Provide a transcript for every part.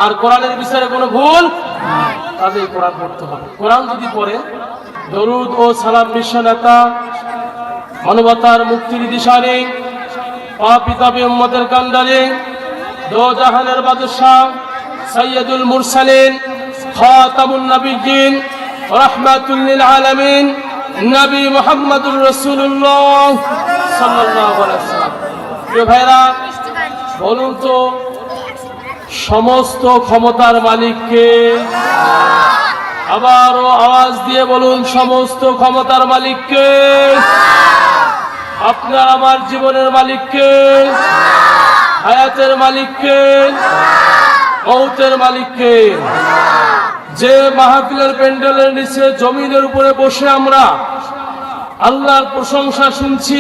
আর কোরআনের বিচারে কোনো ভুল তাদের কোরআন পড়তে হবে। কোরআন যদি পড়ে দরুদ ও সালাম বিশ্ব নেতা মানবতার মুক্তির দিশারি পাপিতাপি উম্মতের কান্ডারি দো জাহানের বাদশাহ সৈয়দুল মুরসালিন খাতামুন নবিয়্যিন রাহমাতুল লিল আলামিন নবী মুহাম্মদুর রাসূলুল্লাহ সাল্লাল্লাহু আলাইহি ওয়াসাল্লাম। প্রিয় ভাইরা, বলুন তো সমস্ত ক্ষমতার মালিককে? আবারও আওয়াজ দিয়ে বলুন, সমস্ত ক্ষমতার মালিককে? আপনার আমার জীবনের মালিককে? হায়াতের মালিককে? মৌতের মালিককে? যে মাহফিলের প্যান্ডেলের নিচে জমিনের উপরে বসে আমরা আল্লাহর প্রশংসা শুনছি,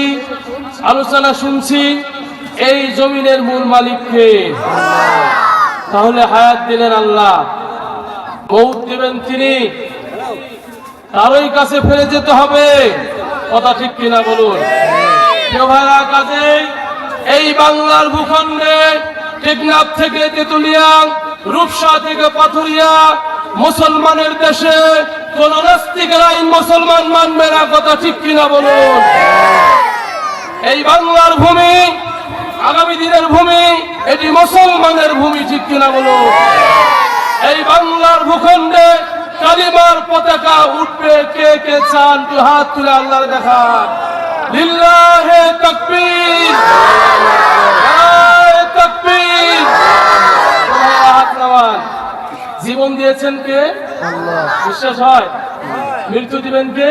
আলোচনা শুনছি, এই জমিনের মূল মালিককে। তাহলে হায়াত দিলেন আল্লাহ, মৌত দিবেন তিনি, তারই কাছে ফিরে যেতে হবে। কথা ঠিক কিনা বলুন? কাজেই এই বাংলার ভূখণ্ডে টেকনাফ থেকে তেতুলিয়া, রূপসা থেকে পাথুরিয়া, মুসলমানের দেশে কোন নাস্তিকের আইন মুসলমান মানবে না। কথা ঠিক কিনা বলুন? এই বাংলার ভূমি আগামী দিনের ভূমি, এটি মুসলমানের ভূমি। ঠিক কিনা বলুন? এই বাংলার ভূখণ্ডে কালিমার পতাকা উঠবে। কে কে চান তুই হাত তুলে আল্লাহর দেখান। লিল্লাহে তাকবীর, নারায়ে তাকবীর। হাত নামান। জীবন দিয়েছেন কে? আল্লাহ। বিশ্বাস হয়? মৃত্যু দিবেন কে?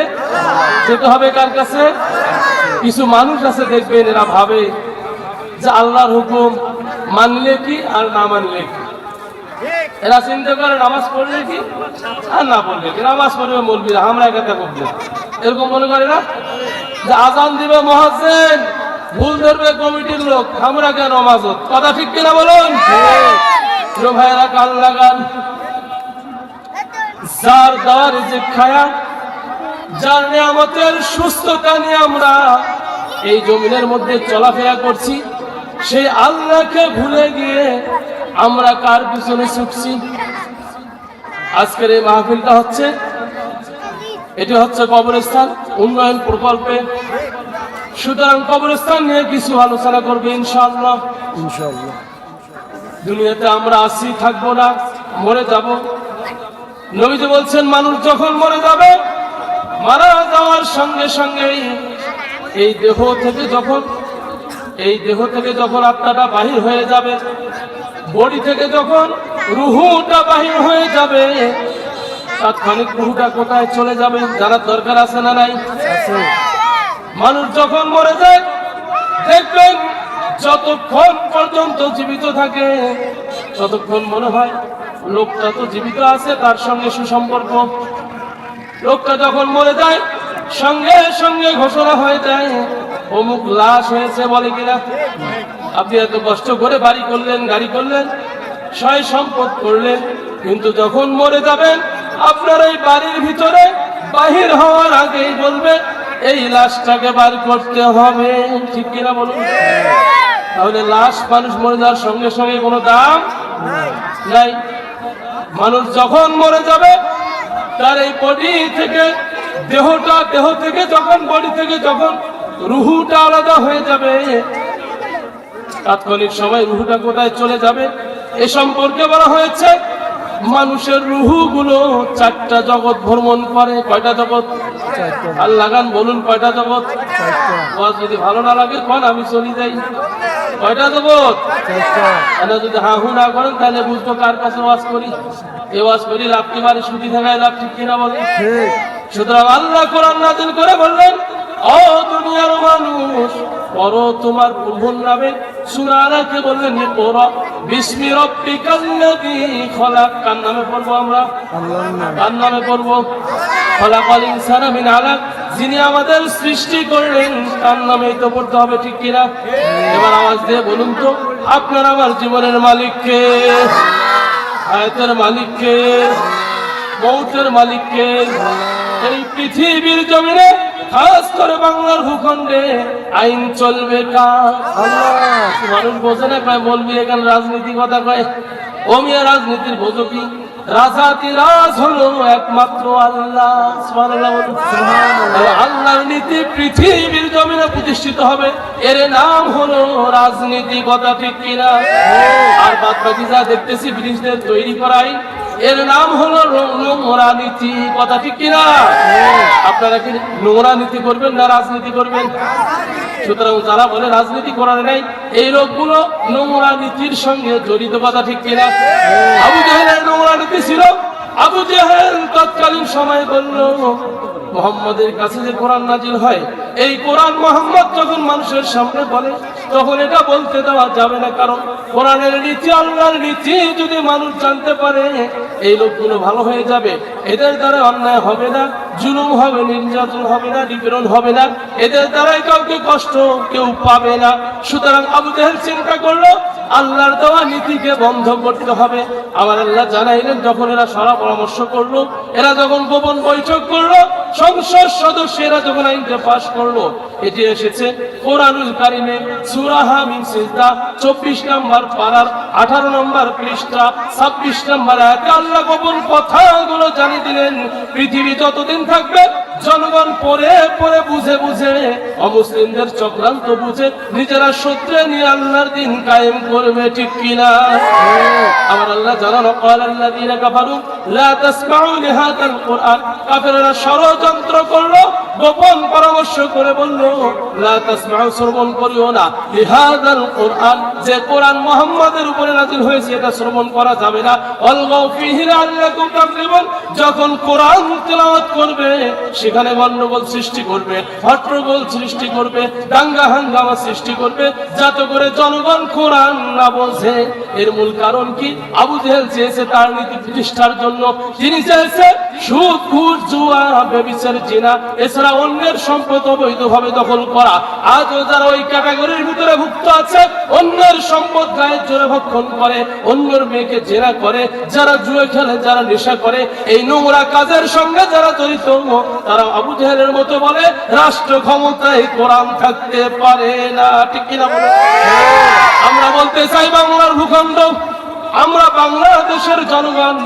যেতে হবে কার কাছে? কিছু মানুষ আছে দেখবেন, এরা ভাবে যে আল্লাহর হুকুম মানলে কি আর না মানলে কি। এরা চিন্তা করে নামাজ পড়লে কি আর না পড়লে কি। নামাজ পড়বে মৌলবীরা, আমরা একাতে পড়বে, এরকম মনে করে না? যে আজান দিবে মুয়াজ্জিন, ভুল ধরবে কমিটির লোক, আমরা কেন নামাজত। কথা ঠিক কিনা বলুন? প্রিয় ভাইরা, কান লাগান। যার দেওয়া রিজিক খায়া, যার নিয়ামতের সুস্থতা নিয়ে আমরা এই জমিনের মধ্যে চলাফেরা করছি, সেই আল্লাহকে ভুলে গিয়ে আমরা কার পিছনে ছুটছি? আজকের এই মাহফিলটা হচ্ছে, এটি হচ্ছে কবরস্থান উন্নয়ন প্রকল্পে। সুতরাং কবরস্থান নিয়ে কিছু আলোচনা করবে ইনশাআল্লাহ। ইনশাআল্লাহ। দুনিয়াতে আমরা আছি, থাকবো না, মরে যাব। নবীজি বলছেন, মানুষ যখন মরে যাবে, মারা যাওয়ার সঙ্গে সঙ্গেই এই দেহ থেকে যখন আত্মাটা বাহির হয়ে যাবে, বডি থেকে যখন রুহুটা বাহির হয়ে যাবে, তাৎক্ষণিক রুহুটা কোথায় চলে যাবে জানার দরকার আছে না নাই? মানুষ যখন মরে যায়, দেখবেন যতক্ষণ পর্যন্ত জীবিত থাকে ততক্ষণ মনে হয় লোকটা তো জীবিত আছে, তার সঙ্গে সুসম্পর্ক। লোকটা যখন মরে যায়, সঙ্গে সঙ্গে ঘোষণা হয়ে যায় অমুক লাশ হয়েছে, বলে কিনা? আপনি এত কষ্ট করে বাড়ি করলেন, গাড়ি করলেন, সয় সম্পদ করলেন, কিন্তু যখন মরে যাবেন আপনার এই বাড়ির ভিতরে বাহির হওয়ার আগেই বলবে এই লাশটাকে বার করতে হবে। ঠিক কিনা বলুন? তাহলে লাশ, মানুষ মরে যাওয়ার সঙ্গে সঙ্গে কোনো দাম নাই। মানুষ যখন মরে যাবে, তার এই বডি থেকে দেহ থেকে যখন রুহুটা আলাদা হয়ে যাবে, তাৎক্ষণিক সময় রুহুটা কোথায় চলে যাবে এ সম্পর্কে বলা হয়েছে মানুষের রুহুগুলো 4টা জগৎ ভ্রমণ করে। কয়টা জগৎ? আর লাগান বলুন, কয়টা জগৎ? যদি ভালো না লাগে কোন, আমি চলে যাই। কয়টা জগৎ? যদি হাহু না করেন তাহলে বুঝবো কার কাছে ওয়াজ করি। এই ওয়াজ করি লাভ কি, বাড়ি ছুটি থাকায় লাভ। ঠিক কিনা বলেন? সুতরাং আল্লাহ কোরআন নাযিল করে বললেন, ও দুনিয়ার মানুষ, পড়ো তোমার প্রভুর নামে। সূরা আলাকে বললেন, পড়ো বিসমি রাব্বিকাল্লাযী খলাক। কার নামে পড়বো আমরা? আল্লাহর নামে। কার নামে পড়বো? খলাকাল ইনসানা মিন আলাক, যিনি আমাদের সৃষ্টি করলেন, তার নামেই তো পড়তে হবে। ঠিক কিনা? এবার আওয়াজ দিয়ে বলুন তো, আপনার আমার জীবনের মালিককে? হায়াতের মালিককে? মৌতের মালিককে? এই পৃথিবীর জমিনে, খাস করে বাংলার ভূখণ্ডে আইন চলবে কার? আল্লাহ। মানুষ বোঝে না, কয় মৌলবী এখানে রাজনীতি কথা কয়। ও মিয়া রাজনীতির বোঝো কি? রাজাতিরাজ হলো একমাত্র আল্লাহ। সুবহানাল্লাহ বলুন। আল্লাহর নীতি পৃথিবীর জমিনে প্রতিষ্ঠিত হবে, এর নাম হলো রাজনীতি। কথা ঠিক কিনা? আর বাদ বাকি যা দেখতেছি ব্রিটিশদের তৈরি করাই, এর নাম হলো নোংরা নীতি। কথা ঠিক কিনা? আপনারা কি নোংরা নীতি করবেন না রাজনীতি করবেন? সুতরাং যারা বলে রাজনীতি করার নাই, এই লোকগুলো নোংরা নীতির সঙ্গে জড়িত। কথা ঠিক কিনা? আবু জাহেলের নোংরা নীতি ছিল। আবু জাহেল তৎকালীন সময় বলল, মুহাম্মাদের কাছে যে কোরআন নাজিল হয়, এই কোরআন মুহাম্মদ যখন মানুষের সামনে বলে তখন এটা বলতে দেওয়া যাবে না, কারণ কোরআনের নীতি আল্লাহর নীতি যদি মানুষ জানতে পারে এই লোকগুলো ভালো হয়ে যাবে, এদের দ্বারা অন্যায় হবে না, জুলুম হবে, নির্যাতন হবে না, নিপীড়ন হবে না, এদের দ্বারাই কাউকে কষ্ট কেউ পাবে না। সুতরাং আবু জাহেল চিন্তা করলো আল্লাহর দেওয়া নীতিকে বন্ধ করতে হবে। আমার আল্লাহ জানাইলেন, যখন এরা সারা পরামর্শ করলো, এরা যখন গোপন বৈঠক করলো, সংসদ সদস্যরা যখন আইনটা পাশ করলো, এটি এসেছে কোরআনুল কারিমে সূরা হামিম সিজদা 24 নম্বর পারার 18 নম্বর পৃষ্ঠা 26 নম্বর আয়াতে আল্লাহ গোপন কথাগুলো জানিয়ে দিলেন। পৃথিবী যতদিন থাকবে জনগণ পরে পরে বুঝে বুঝে অমুসলিমদের চক্রান্ত বুঝে নিজেরা সূত্রে নিয়ে আল্লাহর দিন কায়েম করবে। ঠিক কিনা? আমার আল্লাহ জানানো, ক্বাল আল্লাযীনা কাফারু লা তাসমাউ লিহাযাল কুরআন, কাফেররা ষড়যন্ত্র করলো, গোপন পরামর্শ করে বলল লা তাসমাউ, শ্রবণ করিও না, লিহাযাল কুরআন, যে কোরআন মুহাম্মাদের উপরে নাযিল হয়েছে এটা শ্রবণ করা যাবে না। আলগাউ ফীহি লাআল্লাকুম তাগলিবুন, যখন কোরআন তেলাওয়াত করবে সেখানে গন্ডগোল সৃষ্টি করবে, হট্টগোল সৃষ্টি করবে, দাঙ্গা হাঙ্গামা সৃষ্টি করবে, যাতে করে জনগণ কোরআন না বোঝে। এর মূল কারণ কি? আবু জাহেল চেয়েছে তার নীতি প্রতিষ্ঠার জন্য, তিনি চেয়েছে সুদ, ঘুষ, জুয়া, ব্যভিচার, জিনা, এছাড়া অন্যের সম্পদ অবৈধভাবে দখল করা। আজও যারা ওই ক্যাটাগরির ভিতরে ভুক্ত আছে, অন্যের সম্পদ গায়ের জোরে ভক্ষণ করে, অন্যের মেয়েকে জেরা করে, যারা জুয়ে খেলে, যারা নেশা করে, এই নোংরা কাজের সঙ্গে যারা জড়িত, তারা আবু জাহেলের মতো বলে রাষ্ট্র ক্ষমতায় কোরআন থাকতে পারে না। ঠিক কিনা বলে? আমরা বলতে চাই বাংলার ভূখণ্ড, আমরা বাংলাদেশের জনগণ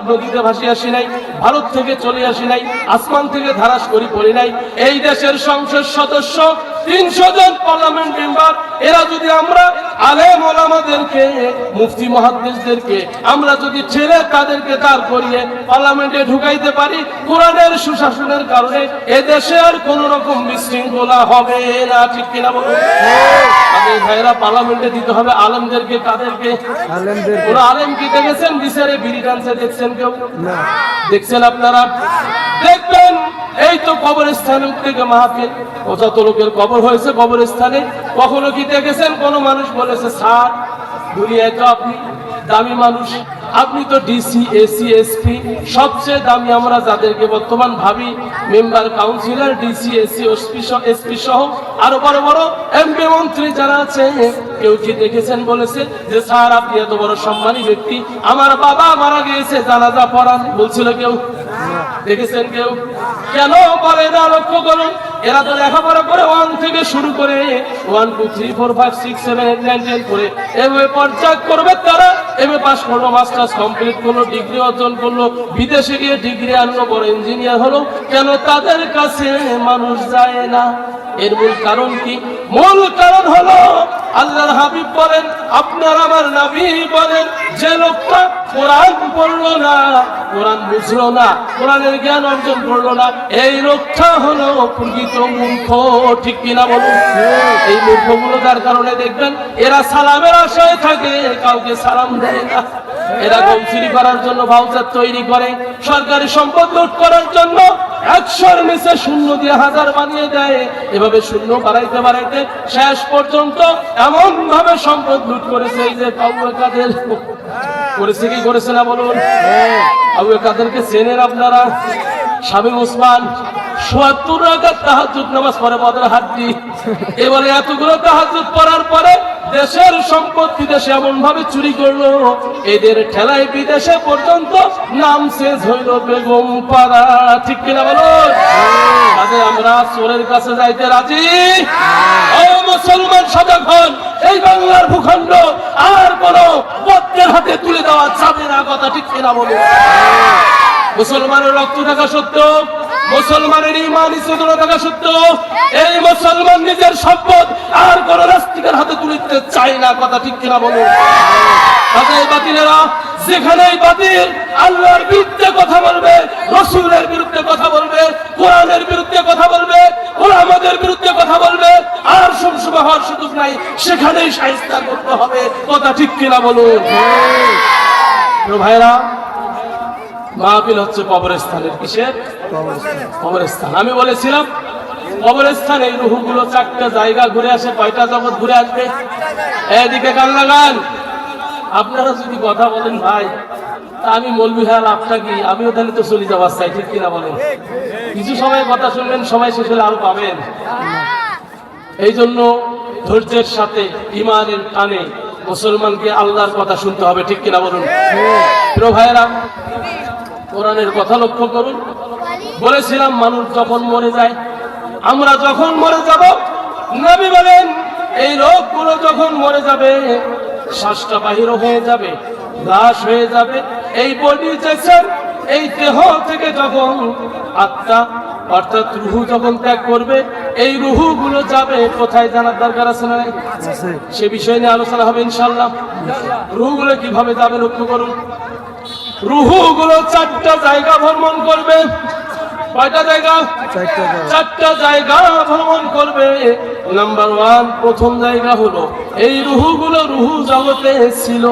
নদীতে ভাসি আসি নাই, ভারত থেকে চলে আসি নাই, আসমান থেকে ধারাস করি পড়ি নাই। এই দেশের সংসদ সদস্য 300 জন পার্লামেন্ট মেম্বার, এরা যদি আমরা আলেম ওলামাদেরকে, মুফতি মুহাদ্দিসদেরকে আমরা যদি ছেড়ে তাদেরকে দাঁড় করিয়ে পার্লামেন্টে ঢুকাইতে পারি, কোরআনের সুশাসনের কারণে এদেশে আর কোন রকম বিশৃঙ্খলা হবে না। ঠিক কিনা বলুন? আমাদের ভাইরা পার্লামেন্টে দিতে হবে আলেমদেরকে। কাদেরকে? কোন আলেম কি দেখেছেন বিচারে বিড়ি টানছে? দেখছেন কেউ? দেখছেন আপনারা? দেখবেন এই তো কবরস্থান থেকে মাহফিল, কত লোকের কবর হয়েছে কবরস্থানে। কখনো কি দেখেছেন কোন মানুষ বলেছে স্যার দুনিয়ায় তো আপনি দামি মানুষ, আপনি তো ডিসি, এসি, এসপি, সবচেয়ে দামি আমরা যাদেরকে বর্তমান ভাবি member, councillor, DC, AC, SP সহ আরো বড় বড় এমপি, মন্ত্রী যারা আছে, কেউ কি দেখেছেন বলেছে যে স্যার আপনি এত বড় সম্মানী ব্যক্তি, আমার বাবা মারা গিয়েছে, জানাজা পড়ান? বলছিল কেউ? দেখেছেন কেউ? কেন বলে না? লক্ষ্য করুন, এরা তো লেখাপড়া করে 1 থেকে শুরু করে 1 2 3 4 5 6 7 8 9 10 করে এমএ পর্যায় করবে। তারা এমএ পাস করলো, মাস্টার্স কমপ্লিট করলো, ডিগ্রি অর্জন করলো, বিদেশে গিয়ে ডিগ্রি আনলো, বড় ইঞ্জিনিয়ার হলো। কেন তাদের কাছে মানুষ যায় না? এর মূল কারণ কি? মূল কারণ হলো আল্লাহর হাবিব বলেন, আপনার আমার নবী বলেন, যে লোকটা কোরআন পড়লো না, কোরআন বুঝলো না, কোরআনের জ্ঞান অর্জন করলো না, এই লোকটা হলো প্রকৃত মূর্খ। ঠিক কিনা বলুন? এই মূর্খগুলো যার কারণে দেখবেন এরা সালামের আশায় থাকে, কাউকে সালাম দেয় না। এরা গম চুরি করার জন্য ভাউচার তৈরি করে, সরকারি সম্পদ লুট করার জন্য 100-র নিচে শূন্য দিয়ে 1000 বানিয়ে দেয়। এভাবে শূন্য বাড়াইতে বাড়াইতে শেষ পর্যন্ত এমন ভাবে সম্পদ লুট করেছে, এই যে আবু কাদের করেছে কি করেছে না বলুন? আবু কাদেরকে চেনেন আপনারা? শামীম ওসমান ৭৭ রাকাত তাহাজ্জুদ নামাজ পড়ে বদর হাড্ডি। এবারে এতগুলো তাহাজ্জুদ পড়ার পরে দেশের সম্পদ বিদেশে এমন ভাবে চুরি করলো, এদের ঠেলায় বিদেশে পর্যন্ত নাম শেষ হইল বেগম পাড়া। ঠিক কিনা বলুন? আমরা চোরের কাছে যাইতে রাজি? ও মুসলমান সজাগ হন, এই বাংলার ভূখণ্ড আর কোন বদ্যের হাতে তুলে দেওয়া যাবে না। কথা ঠিক কিনা বলুন? মুসলমানের রক্ত থাকা সত্ত্বেও, মুসলমানের ঈমান ইসলাম থাকা সত্ত্বেও এই মুসলমান নিজের সম্পদ আর কোন নাস্তিকের হাতে তুলে দিতে চায় না। কথা ঠিক কিনা বলুন? বাতিলেরা যেখানেই বাতিল আল্লাহর বিরুদ্ধে কথা বলবে, রাসূলের বিরুদ্ধে কথা বলবে, কোরআনের বিরুদ্ধে কথা বলবে, উলামাদের বিরুদ্ধে কথা বলবে, আর সমসুবা হওয়ার সুযোগ নাই, সেখানেই শায়েস্তা করতে হবে। কথা ঠিক কিনা বলুন? ভাইরা, মাহফিল হচ্ছে কবরস্থানের। কিসের কবরস্থান? আমি বলেছিলাম কবরস্থান, এই রুহগুলো 4টা জায়গা ঘুরে আসে। 5টা জগৎ ঘুরে আসবে। এদিকে কান লাগান। আপনারা যদি কথা বলেন ভাই, তা আমি মৌলবি হ্যাঁ লাভটা কি? আমিও তাহলে তো চলে যাবার চাই। ঠিক কিনা বলেন? কিছু সময় কথা শুনবেন, সময় শেষ হলে আরো পাবেন। এই জন্য ধৈর্যের সাথে ঈমানের টানে মুসলমানকে আল্লাহর কথা শুনতে হবে। ঠিক কিনা বলুন? প্রিয় ভাইয়েরা, কোরআনের কথা লক্ষ্য করুন। বলেছিলাম মানুষ যখন মরে যায়, আমরা যখন মরে যাব, নবী বলেন এই লোকগুলো যখন মরে যাবে, শ্বাসটা বাহির হয়ে যাবে, লাশ হয়ে যাবে। এই বডি জেসের এই দেহ থেকে যখন আত্মা অর্থাৎ রুহু যখন ত্যাগ করবে, এই রুহুগুলো যাবে কোথায় জানার দরকার আছে না? সে বিষয় নিয়ে আলোচনা হবে ইনশাআল্লাহ। রুহুগুলো কিভাবে যাবে লক্ষ্য করুন। রুহুগুলো 4টা জায়গা ভ্রমণ করবে। কয়টা জায়গা? 4টা জায়গা ভ্রমণ করবে। নাম্বার 1, প্রথম জায়গা হলো এই রুহুগুলো রুহু জগতে ছিল।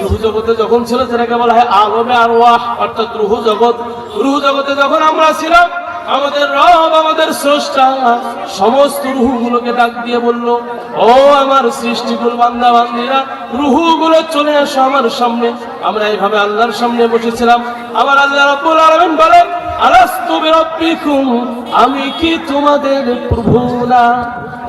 রুহু জগতে যখন ছিল, যেটাকে বলা হয় আলমে আরওয়াহ, অর্থাৎ রুহু জগৎ। রুহু জগতে যখন আমরা ছিলাম, আমাদের রব, আমাদের স্রষ্টা সমস্ত রুহুগুলোকে ডাক দিয়ে বলল, ও আমার সৃষ্টিকুল বান্দা বান্দীরা, রুহুগুলো চলে আসো আমার সামনে। আমরা এইভাবে আল্লাহর সামনে বসেছিলাম। আবার আল্লাহ রাব্বুল আলামিন বলেন, আলাস্তু বিরাব্বিকুম, আমি কি তোমাদের প্রভু না?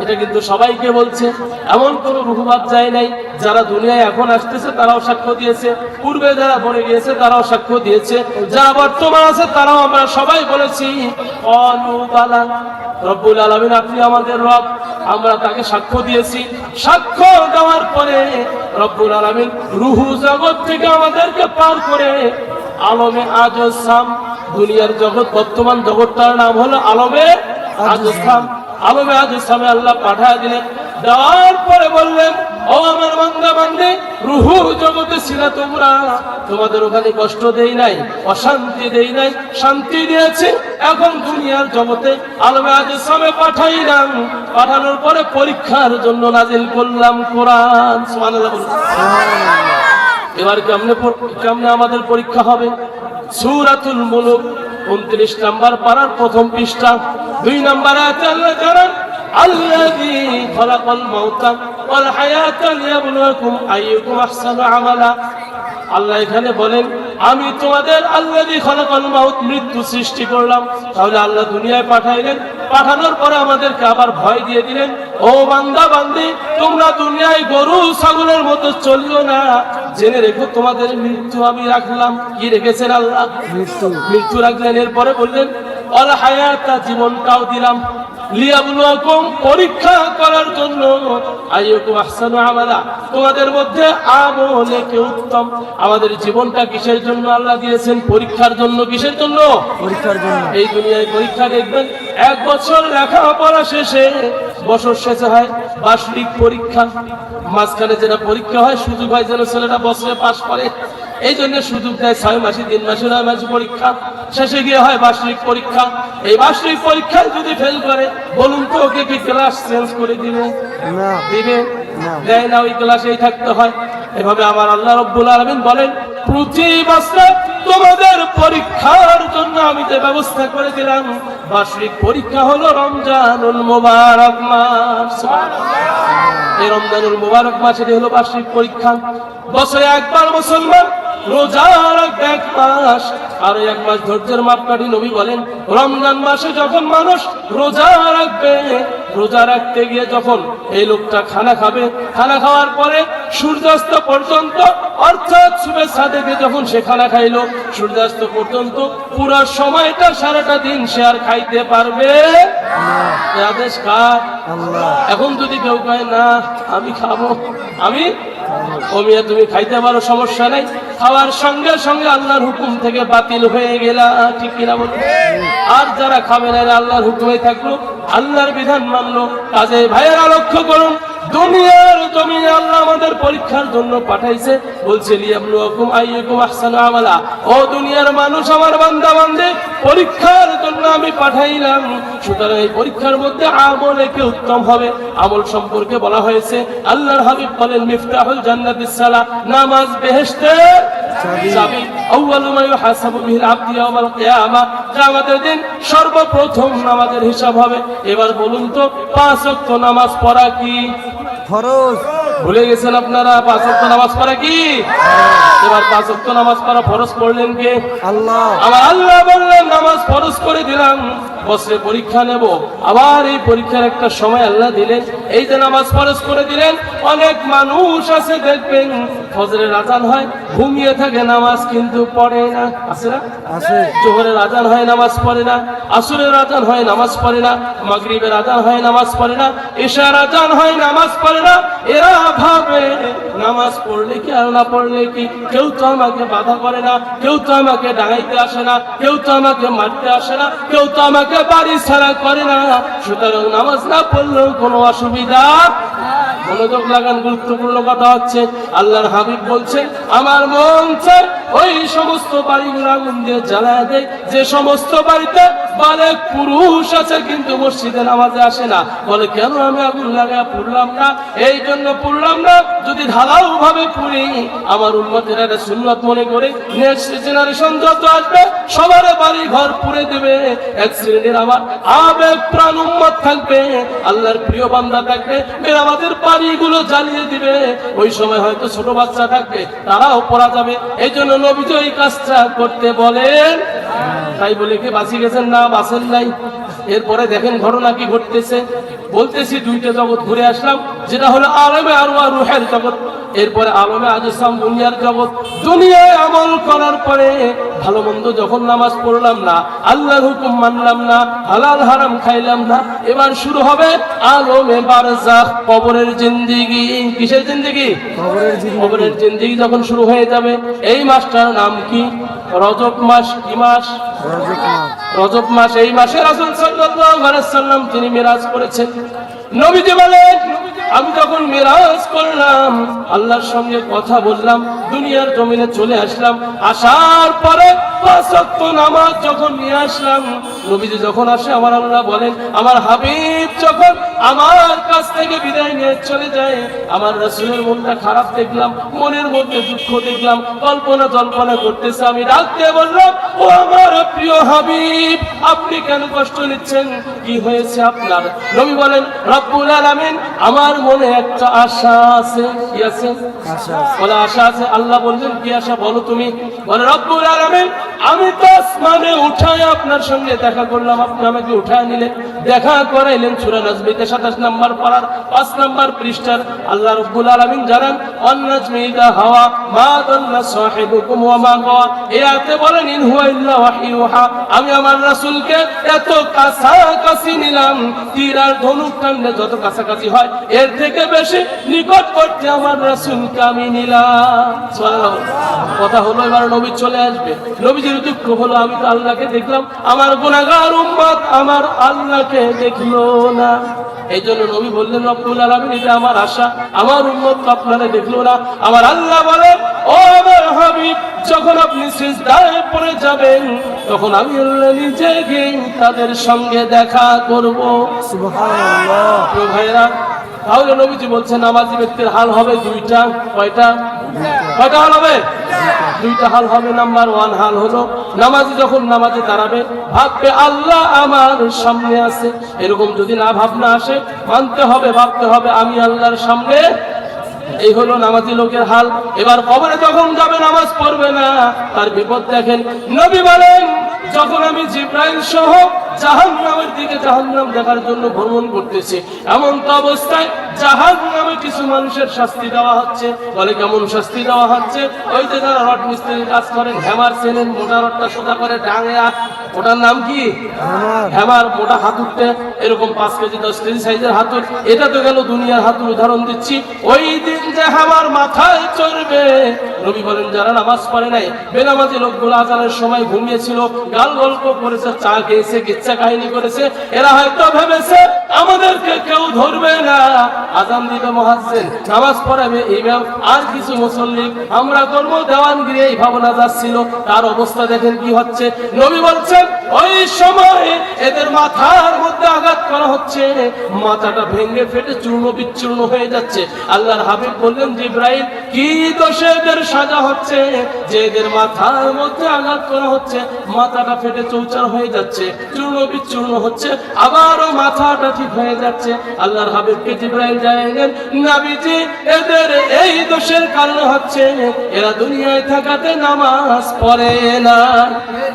এটা কিন্তু সবাইকে বলছে, এমন কোন রুহুবাদ যায় নাই। যারা দুনিয়ায় এখন আসতেছে তারাও সাক্ষ্য দিয়েছে, পূর্বে যারা মরে গিয়েছে তারাও সাক্ষ্য দিয়েছে, যারা বর্তমান আছে তারাও আমরা সবাই বলেছি ক্বালু বালা, রব্বুল আলামিন আপনি আমাদের রব। আমরা তাকে সাক্ষ্য দিয়েছি। সাক্ষ্য দেওয়ার পরে রব্বুল আলামিন রুহু জগৎ থেকে আমাদেরকে পার করে আলমে আজসাম, দুনিয়ার জগৎ, বর্তমান জগৎটার নাম হলো আলমে আজসাম। আলমে আজসামে আল্লাহ পাঠিয়ে দিলেন। দেওয়ার পরে বললেন, ও আমার বান্দা বান্দী, রুহু জগতে ছিল তোমরা, তোমাদের ওখানে কষ্ট দেই নাই, অশান্তি দেই নাই, শান্তি দিয়েছে। এখন দুনিয়ার জগতে আলমে আজসামে পাঠাইলাম। পাঠানোর পরে পরীক্ষার জন্য নাজিল করলাম কোরআন। সুবহানাল্লাহ বলুন। এবার কেমনে আমাদের পরীক্ষা হবে? সূরাতুল মুলক 29 নম্বর পারার প্রথম পৃষ্ঠা 2 নম্বর আয়াতে আল্লাহ জানান, আল্লাযী খালাকাল মাউতা ওয়াল হায়াতা লিয়াবলুয়াকুম আইয়ুকুম আহসানু আমালা। আল্লাহ এখানে বলেন, আমি তোমাদের আল্লাযী খালাকাল মাউত, মৃত্যু সৃষ্টি করলাম। তাহলে আল্লাহ দুনিয়ায় পাঠাইলেন। পাঠানোর পরে আমাদেরকে আবার ভয় দিয়ে দিলেন, ও বান্দা বান্দি, তোমরা দুনিয়ায় গরু ছাগলের মতো চলিও না, জেনে রেখো তোমাদের মৃত্যু আমি রাখলাম। কি রেখেছেন আল্লাহ? মৃত্যু রাখলেন। এরপরে বললেন অল হায়াতা, জীবনটাও দিলাম, লিয়াবলুয়াকুম, পরীক্ষা করার জন্য, আইয়ুকুম আহসানু আমালা, তোমাদের মধ্যে আমলে কে উত্তম। আমাদের জীবনটা কিসের জন্য আল্লাহ দিয়েছেন? পরীক্ষার জন্য। কিসের জন্য? পরীক্ষার জন্য। এই দুনিয়ায় পরীক্ষা দেখবেন, 1 বছর লেখাপড়া শেষে, বছর শেষে হয় বার্ষিক পরীক্ষা। মাঝখানে যেটা পরীক্ষা হয়, সুযোগ হয় যেন ছেলেটা বছরে পাশ করে, এই জন্য সুযোগ দেয় 6 মাসে, 3 মাসে, 9 মাসে পরীক্ষা। শেষে গিয়ে হয় বার্ষিক পরীক্ষা। এই বার্ষিক পরীক্ষায় যদি ফেল করে, বলুন তো ওকে কি ক্লাস চেঞ্জ করে দিবে? দিবে? দেয় না, ওই ক্লাসেই থাকতে হয়। এভাবে আমার আল্লাহ রাব্বুল আলামিন বলেন, প্রতি বছর তোমাদের পরীক্ষার জন্য আমি যে ব্যবস্থা করে দিলাম, বার্ষিক পরীক্ষা হলো রমজানুল মুবারক মাস। এই রমজানুল মুবারক মাসে হলো বার্ষিক পরীক্ষা। বছরে একবার মুসলমান রোজা রাখবে, 1 মাস, আর 1 মাস ধৈর্যের মাপকাঠি। নবী বলেন রমজান মাসে যখন মানুষ রোজা রাখবে, রোজা রাখতে গিয়ে যখন এই লোকটা খানা খাবে, খানা খাওয়ার পরে সূর্যাস্ত পর্যন্ত, অর্থাৎ শুভেচ্ছা থেকে যখন সে খানা খাইলো সূর্যাস্ত পর্যন্ত পুরো সময়টা, সারাটা দিন সে আর খাইতে পারবে আদেশ কার? এখন যদি কেউ কয় না আমি খাবো, আমি মিয়া তুমি খাইতে পারো, সমস্যা নাই, খাওয়ার সঙ্গে সঙ্গে আল্লাহর হুকুম থেকে বাতিল হয়ে গেলা, ঠিক কিনা বলুন? আর যারা খাবে না আল্লাহর হুকুমে থাকলো, আল্লাহর বিধান মানলো। কাজে ভাইয়েরা লক্ষ্য করুন, দুনিয়ার জমিনে আল্লাহ আমাদের পরীক্ষার জন্য পাঠাইছে, বলছে লিয়াবলুয়াকুম আইয়ুকুম আহসানু আমালা। ও দুনিয়ার মানুষ, আমার বান্দা বান্দে, পরীক্ষার জন্য আমি পাঠাইলাম। সুতরাং এই পরীক্ষার মধ্যে আমলে কে উত্তম হবে, আমল সম্পর্কে বলা হয়েছে। আল্লাহর হাবিব বলেন মিফতাহুল জান্নাতিস সালাহ, নামাজ বেহেশতের চাবি। আউয়ালু মা ইউহাসাবু বিহিল আবদু ইয়াওমাল কিয়ামাহ, কিয়ামতের দিন সর্বপ্রথম নামাজের হিসাব হবে। এবার বলুন তো 5 ওয়াক্ত নামাজ পড়া কি ফরজ? ভুলে গেছেন আপনারা? 5 ওয়াক্ত নামাজ পড়া কি? এবার 5 ওয়াক্ত নামাজ পড়া ফরজ করলেন কে? আল্লাহ। আমার আল্লাহ বললেন নামাজ ফরজ করে দিলাম, বছরে পরীক্ষা নেব। আবার এই পরীক্ষার একটা সময় আল্লাহ দিলেন, এই যে নামাজ ফরজ করে দিলেন। অনেক মানুষ আছে দেখবেন ফজরের আজান হয় ঘুমিয়ে থাকে, নামাজ কিন্তু পড়ে না, আছে না? আছে। জোহরের আজান হয় নামাজ পড়ে না, আসরের আজান হয় নামাজ পড়ে না, মাগরিবের আজান হয় নামাজ পড়ে না, ইশার আজান হয় নামাজ পড়ে না। এরা ভাবে নামাজ পড়লে কি আর না পড়লে কি, কেউ তো আমাকে বাধা করে না, কেউ তো আমাকে ডাঙাইতে আসে না, কেউ তো আমাকে মারতে আসে না, কেউ তো আমাকে বাড়ি ছাড়া করে না, সুতরাং নামাজ না পড়লেও কোনো অসুবিধা। মনোযোগ লাগান, গুরুত্বপূর্ণ কথা হচ্ছে। আল্লাহর হাবিব বলছেন আমার মন চায় ওই সমস্ত বাড়িগুলো আগুন দিয়ে জ্বালায় দেয় যে সমস্ত বাড়িতে বালেক পুরুষ আছে কিন্তু মসজিদে নামাজে আসে না। বলে কেন আমি আগুন লাগায় পুড়লাম না? এই জন্য পুড়লাম না, যদি ঢালাও ভাবে পুড়ি আমার উম্মতের একটা সুন্নাত মনে করে নেক্সট জেনারেশন যত আসবে সবার বাড়ি ঘর পুড়ে দেবে। এক শ্রেণীর আমার আবেগ প্রাণ উম্মত থাকবে, আল্লাহর প্রিয় বান্দা থাকবে, আমাদের বাড়িগুলো জ্বালিয়ে দিবে। ওই সময় হয়তো ছোট বাচ্চা থাকবে, তারাও পড়া যাবে। এই জন্য নবীজি ওই কাজটা করতে বলেন। তাই বলে কি বাঁচিয়ে গেছেন? না, বাঁচেন নাই। এরপরে দেখেন ঘটনা কি ঘটতেছে। বলতেছি 2টা জগৎ ঘুরে আসলাম, যেটা হলো আলমে আরওয়াহ রূহের জগৎ, এরপরে আলমে আজসাম দুনিয়ার জগৎ। দুনিয়ায় আমল করার পরে ভালো মন্দ যখন নামাজ পড়লাম না, আল্লাহর হুকুম মানলাম না, হালাল হারাম খাইলাম না, এবার শুরু হবে আলমে বারজাখ, কবরের জিন্দেগি। কিসের জিন্দেগি? কবরের জিন্দেগি যখন শুরু হয়ে যাবে। এই মাসটার নাম কি? রজব মাস। কি মাস? রজব মাস। এই মাসে রাসূল সাল্লাল্লাহু আলাইহি ওয়াসাল্লাম তিনি মিরাজ করেছেন। নবীজি বলেন আমি যখন মিরাজ করলাম, আল্লাহর সঙ্গে কথা বললাম, দুনিয়ার জমিনে চলে আসলাম। আসার পরে 5 ওয়াক্ত নামাজ যখন নিয়ে আসলাম, নবীজি যখন আসে আমার আল্লাহ বলেন আমার হাবিব যখন আমার কাছ থেকে বিদায় নিয়ে চলে যায়, আমার রাসূলের মনটা খারাপ দেখলাম, মনের মধ্যে দুঃখ দেখলাম, কল্পনা জল্পনা করতেছে। আমি ডাকতে বললাম ও আমার প্রিয় হাবিব, আপনি কেন কষ্ট নিচ্ছেন? কি হয়েছে আপনার? নবী বলেন রব্বুল আলামিন আমার মনে একটা আশা আছে। কি আছে? আশা। বলে আশা আছে। আল্লাহ বললেন কি আশা বলো তুমি? বলে রব্বুল আলামিন আমি তো আসমানে উঠায় আপনার সঙ্গে দেখা করলাম, আপনি আমাকে উঠায় নিলেন, দেখা করাইলেন। সূরা নাজমিতে 27 নম্বর পারার 5 নম্বর পৃষ্ঠার আল্লাহ রব্বুল আলামিন জানান ওয়ান-নাজমি ইযা হাওয়া মা দাল্লা সাহিবুকুম ওয়া মা গাওয়া। এই আয়াতে বলেন ইন হুয়া ইল্লা ওয়াহয়ুহা, আমি আমার রাসূলকে এত কাছাকাছি নিলাম, তীর আর ধনুক টানলে যত কাছাকাছি হয় এর থেকে বেশি নিকটবর্তী আমার রাসূলকে আমি নিলাম। সুবহানাল্লাহ। কথা হলো এবার নবী চলে আসবে। নবীজির দুঃখ হলো আমি তো আল্লাহকে দেখলাম, আমার গুনাহগার উম্মত আমার আল্লাহকে দেখলো না। এই জন্য নবী বললেন রব্বুল আলামিন এটা আমার আশা, আমার উম্মত আপনারা দেখলো না। আমার আল্লাহ বলেন ও আমার হাবিব যখন আপনি সিজদায় পড়ে যাবেন তখন আমি আল্লাহ নিজে গিয়ে তাদের সঙ্গে দেখা করব। সুবহানাল্লাহ। প্রিয় ভাইরা, তাহলে নবীজি বলছেন নামাজি ব্যক্তির হাল হবে 2টা। কয়টা? কয়টা হাল হবে? 2টা হাল হবে। নাম্বার 1 হাল হলো নামাজি যখন নামাজে দাঁড়াবে ভাববে আল্লাহ আমার সামনে আছে। এরকম যদি না ভাবনা আসে মানতে হবে, ভাবতে হবে আমি আল্লাহর সামনে এই হলো নামাজি লোকের হাল। এবার কবরে যখন যাবে নামাজ পড়বে না, তার বিপদ দেখেন। নবী বলেন, যখন আমি জিব্রাইল সহ জাহান্নামের দিকে জাহান্নাম দেখার জন্য ভ্রমণ করতেছি, এমন তো অবস্থায় জাহান্নামে কিছু মানুষের শাস্তি দেওয়া হচ্ছে। বলে কেমন শাস্তি দেওয়া হচ্ছে? ওই যে যারা রড মিস্ত্রির কাজ করেন, হ্যামার চেনেন, মোটা রডটা সোজা করে ডাঙে, ওটার নাম কি? হ্যামার। মোটা হাতুরটা এরকম 5 কেজি 10 কেজি সাইজের হাতুর, এটা তো গেল দুনিয়ার হাতুর উদাহরণ দিচ্ছি। ওই দিন যে হ্যামার মাথায় চড়বে, নবী বলেন যারা নামাজ পড়ে নাই, বেনামাজি লোকগুলো আজানের সময় ঘুমিয়েছিল, গাল গল্প করেছে, চা খেয়েছে, কিচ্ছা কাহিনী করেছে, এরা হয়তো ভেবেছে আমাদেরকে কেউ ধরবে না, আজান দিবে মুয়াজ্জিন, নামাজ পড়াবে ইমাম, আর কিছু মুসল্লি আমরা করবো দেওয়ানগিরি, এই ভাবনা যাচ্ছিল। তার অবস্থা দেখেন কি হচ্ছে। নবী বলছেন ওই সময় এদের মাথার মধ্যে আঘাত করা হচ্ছে, মাথাটা ভেঙে ফেটে চূর্ণ বিচূর্ণ হয়ে যাচ্ছে। আল্লাহর হাবিব বললেন, জিব্রাইল কি দোষে এদের সাজা হচ্ছে যে এদের মাথার মধ্যে আঘাত করা হচ্ছে, মাথাটা ফেটে চৌচার হয়ে যাচ্ছে, চূর্ণ বিচূর্ণ হচ্ছে, আবারও মাথাটা ঠিক হয়ে যাচ্ছে। আল্লাহর হাবিবকে জিব্রাইল জানালেন, নবীজি এদের এই দোষের কারণে হচ্ছে এরা দুনিয়ায় থাকাতে নামাজ পড়ে না।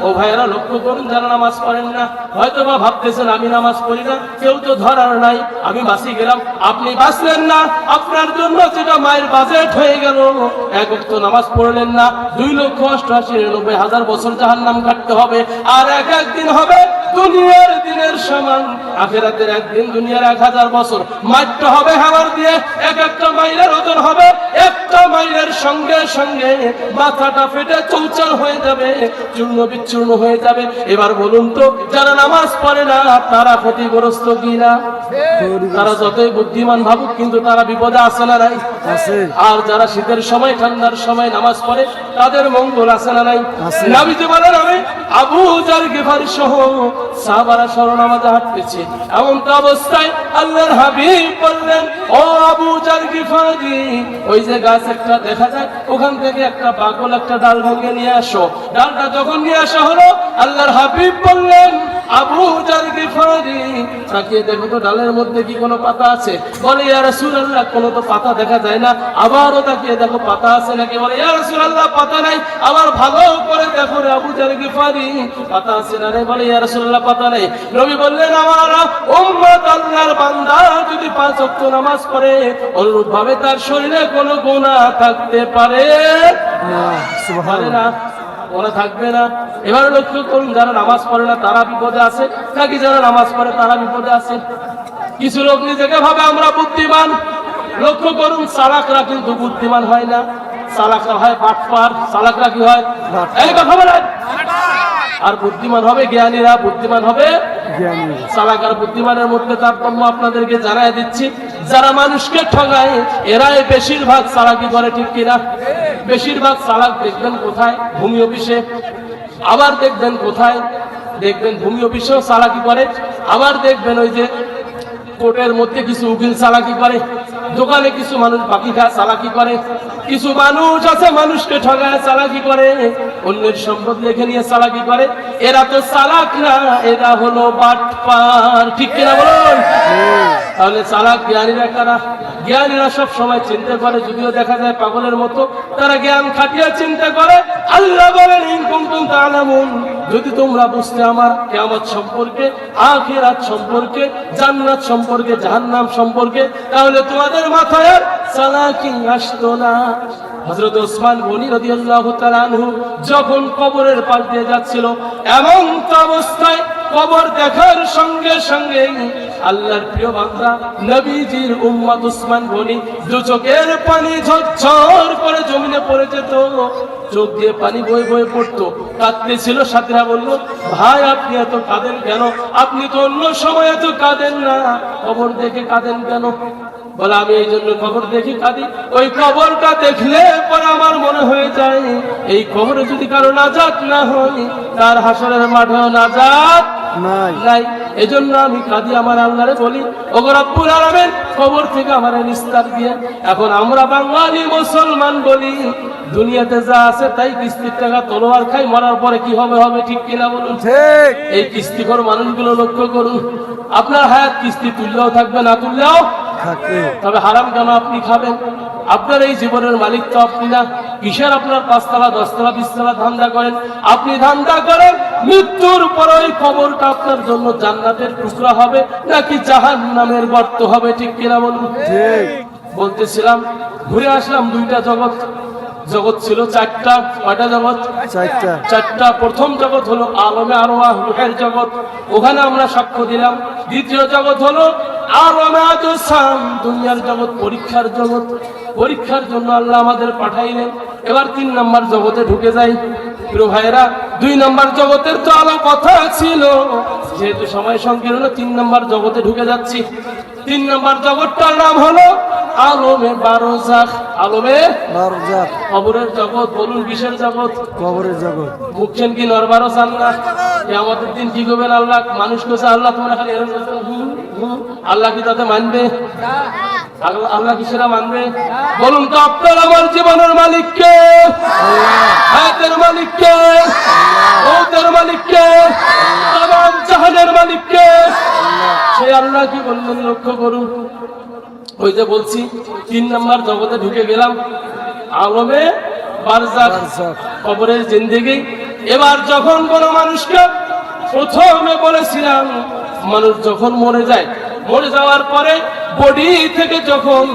ও ভাইয়েরা লক্ষ্য করুন, যারা নামাজ পড়েন না, হয়তো বা ভাবতেছেন আমি নামাজ পড়ি না, কেউ তো ধরার নাই, আমি বাঁচি গেলাম। আপনি বাঁচলেন না, আপনার জন্য যেটা মায়ের বাজেট হয়ে গেল, এক ওয়াক্ত নামাজ পড়লেন না, 2,88,90,000 বছর জাহান্নাম কাটতে হবে। আর এক দিন হবে দুনিয়ার দিনের সমান, আখিরাতের একদিন দুনিয়ার 1000 বছর মারতে হবে হ্যামার দিয়ে। একটা মাইলের ওজন হবে, একটা মাইলের সঙ্গে সঙ্গে মাথাটা ফেটে চৌচার হয়ে যাবে, চূর্ণ বিচূর্ণ হয়ে যাবে। এবার বলুন তো, যারা নামাজ পড়ে না তারা ক্ষতিগ্রস্ত কিনা? তারা যতই বুদ্ধিমান ভাবুক, কিন্তু তারা বিপদে আছে না নাই? আর যারা শীতের সময় ঠান্ডার সময় নামাজ পড়ে, তাদের মঙ্গল আছে না নাই? নবীজি বলেন, আমি আবু জার গিফারি সহ সাহাবারা সরো নামাজে হাঁটতেছি, এমন তো অবস্থায় আল্লাহর হাবিব বললেন, ও আবু জার গিফারি, ওই যে গাছ একটা দেখা যায়, ওখান থেকে একটা পাগল একটা ডাল ভেঙে নিয়ে আসো। ডালটা যখন নিয়ে আসা হলো, আল্লাহর হাবিব বললেন, আবু জার গিফারি তাকিয়ে দেখো তো ডালের মধ্যে কি কোনো পাতা আছে? বলে ইয়া রাসূলুল্লাহ, কোনো তো পাতা দেখা যায় না। আবারও তাকিয়ে দেখো পাতা আছে নাকি? বলে ইয়া রাসূলুল্লাহ, পাতা নাই। আবার ভালো করে দেখো রে আবু জার গিফারি, পাতা আছে না রে? বলে ইয়া রাসূলুল্লাহ, পাতা নাই। নবী বললেন, আমার উম্মত আল্লাহর বান্দা যদি 5 ওয়াক্ত নামাজ পড়ে, অনুরূপ ভাবে তার শরীরে কোনো গুনাহ থাকতে পারে না, ওরা থাকবে না। এবার লক্ষ্য করুন, যারা নামাজ পড়ে না তারা বিপদে আছে, নাকি যারা নামাজ পড়ে তারা বিপদে আছে? কিছু লোক নিজেকে ভাবে আমরা বুদ্ধিমান। লক্ষ্য করুন, চালাকরা কিন্তু বুদ্ধিমান হয় না, চালাকরা হয় বাটপার। চালাকরা কি হয়? এই কথা বলেন। আর বুদ্ধিমান হবে জ্ঞানীরা, বুদ্ধিমান হবে চালাক আর বুদ্ধিমানের মধ্যে তারতম্য আপনাদেরকে জানাই দিচ্ছি। যারা মানুষকে ঠগায় এরাই বেশিরভাগ চালাকি করে, ঠিক কিনা? বেশিরভাগ চালাক দেখবেন কোথায়? ভূমি অফিসে। আবার দেখবেন কোথায়? দেখবেন ভূমি অফিসেও চালাকি করে। আবার দেখবেন ওই যে কোর্টের মধ্যে কিছু উকিল চালাকি করে, দোকানে কিছু মানুষ বাকি খায় চালাকি করে, কিছু মানুষ আছে মানুষকে ঠগায় চালাকি করে, অন্যের সম্পদ লিখে নিয়ে চালাকি করে। এরা তো চালাক না, এরা হলো বাটপার, ঠিক কিনা বলুন? তাহলে চালাক জ্ঞানীরা কারা? জ্ঞানীরা সব সময় চিন্তা করে, যদিও দেখা যায় পাগলের মতো, তারা জ্ঞান খাটিয়ে চিন্তা করে। আল্লাহ বলেন, ইন কুনতুম তা'লামুন, যদি তোমরা বুঝতে আমার কিয়ামত সম্পর্কে, আখিরাত সম্পর্কে, জান্নাত সম্পর্কে, জাহান্নাম সম্পর্কে, তাহলে তোমাদের মাথায় আর চালাকি আসতো না। হযরত ওসমান গনি রাদিয়াল্লাহু তাআলা আনহু যখন কবরের পাশ দিয়ে যাচ্ছিল, এমন অবস্থায় কবর দেখার সঙ্গে সঙ্গে আল্লাহর প্রিয় বান্দা নবীজির উম্মত ওসমান গনি দু চোখের পানি ঝরঝর করে জমিনে পড়ে যেত, চোখ দিয়ে পানি বয়ে বয়ে পড়তো, কাঁদতেছিল। সাথীরা বলল, ভাই আপনি এত কাঁদেন কেন? আপনি তো অন্য সময় এত কাঁদেন না, কবর দেখে কাঁদেন কেন? বলে, আমি এই জন্য কবর দেখি কাঁদি, ওই কবরটা দেখলে পরে আমার মনে হয়ে যায় এই কবরে যদি কারো নাজাত না হয়, তার হাসরের মাঠেও নাজাত নাই। এজন্য আমি কাঁদি, আমার আল্লাহরে বলি, ওগো রব্বুল আলামিন কবর থেকে আমার নিস্তার দিয়ে। এখন আমরা বাঙালি মুসলমান বলি, দুনিয়াতে যা আছে তাই কিস্তির টাকা তলোয়ার খাই, মরার পরে কি হবে হবে, ঠিক কিনা বলুন? ঠিক। এই কিস্তিখোর মানুষগুলো লক্ষ্য করুন, আপনার হায়াত কিস্তি তুললেও থাকবে, না তুললেও থাকবে। তবে হারাম কেন আপনি খাবেন? আপনার এই জীবনের মালিক তো আপনি না। কিসের আপনার 5 তলা 10 তলা 20 তলা ধান্দা করেন? আপনি ধান্দা করেন মৃত্যুর পর ওই কবরটা আপনার জন্য জান্নাতের টুকরা হবে নাকি জাহান্নামের গর্ত হবে, ঠিক কিনা বলুন? বলতেছিলাম ঘুরে আসলাম 2টা জগৎ। জগৎ ছিল 4টা। কয়টা জগৎ? 4টা। প্রথম জগৎ হলো আলমে আরওয়াহ, রূহের জগৎ, ওখানে আমরা সাক্ষ্য দিলাম। দ্বিতীয় জগৎ হলো আলমে আজসাম, দুনিয়ার জগৎ, পরীক্ষার জগৎ। পরীক্ষার জন্য আল্লাহ আমাদের পাঠাইলেন। এবার 3 নম্বর জগতে ঢুকে যাই। প্রিয় ভাইরা, 2 নম্বর জগতের তো আলো কথা ছিল, যেহেতু সময় সংকীর্ণ 3 নম্বর জগতে ঢুকে যাচ্ছি। 3 নম্বর জগৎটার নাম হলো আলমে বারজাখ। আলমে বারজাখ, কবরের জগৎ। বলুন কিসের জগৎ? কবরের জগৎ। মুখছেন কি নরবারও চান না? কিয়ামতের দিন কি করবেন আল্লাহ? মানুষ কোসে আল্লাহ তোমরা খালি এরকম আল্লাহ কি তাতে মানবে? আল্লাহ কিসেরা মানবে? বলুন তো আপনার আমার জীবনের মালিক কে? হায়াতের মালিক কে? মৌতের মালিক কে? তামাম জাহানের মালিক কে? সেই আল্লাহ কি বললেন লক্ষ্য করুন। ওই যে বলছি 3 নম্বর জগতে ঢুকে গেলাম, আলমে বারজাখ, কবরের জিন্দেগি। এবার যখন কোন মানুষকে, প্রথমে বলেছিলাম মানুষ যখন মরে যায়, মরে যাওয়ার পরে বডি থেকে যখন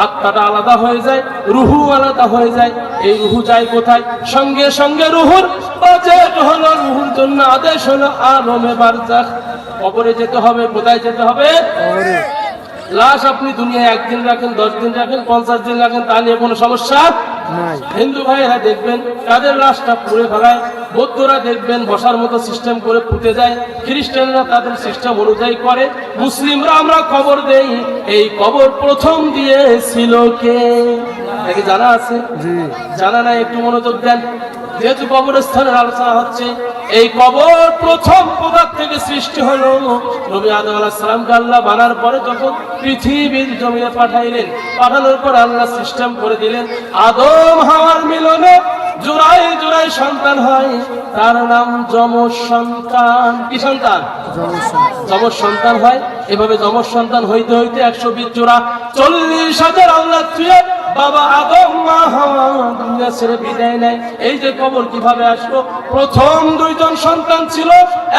আত্মাটা আলাদা হয়ে যায়, রুহু আলাদা হয়ে যায়। এই রুহু যায় কোথায়? সঙ্গে সঙ্গে রুহুর বাজেট হলো, রুহুর জন্য আদেশ হলো আলমে বারজাখ। কবরে যেতে হবে। কোথায় যেতে হবে? কবরে। লাশ আপনি দুনিয়ায় 1 দিন রাখেন, 10 দিন রাখেন, 50 দিন রাখেন, তা নিয়ে কোনো সমস্যা নাই। হিন্দু ভাইয়েরা দেখবেন তাদের লাশটা পুড়ে ফেলায়, বৌদ্ধরা দেখবেন বসার মতো সিস্টেম করে পুঁতে যায়, খ্রিস্টানরা তাদের সিস্টেম অনুযায়ী করে, মুসলিমরা আমরা কবর দেই। এই কবর প্রথম দিয়েছিল কে? নাকি জানা আছে? জানা নাই? একটু মনোযোগ দেন, যেহেতু কবরস্থানের আলোচনা হচ্ছে। এই কবর প্রথম পদার্থ থেকে সৃষ্টি হলো। নবী আদম আলাইহিস সালামকে আল্লাহ বানার পরে যখন পৃথিবীর জমিনে পাঠাইলেন, পাঠানোর পর আল্লাহ সিস্টেম করে দিলেন আদম হাওয়ার মিলনে জোড়ায় জোড়ায় সন্তান হয়, তার নাম যমজ সন্তান। কি সন্তান? যমজ সন্তান হয়। এভাবে যমজ সন্তান হইতে হইতে 120 জোড়া, 40,000 আল্লাহ ছুঁয়ে বাবা আদম মা হাওয়া দুনিয়া ছেড়ে বিদায় নেয়। এই যে কবর কিভাবে আসলো? প্রথম 2 জন সন্তান ছিল,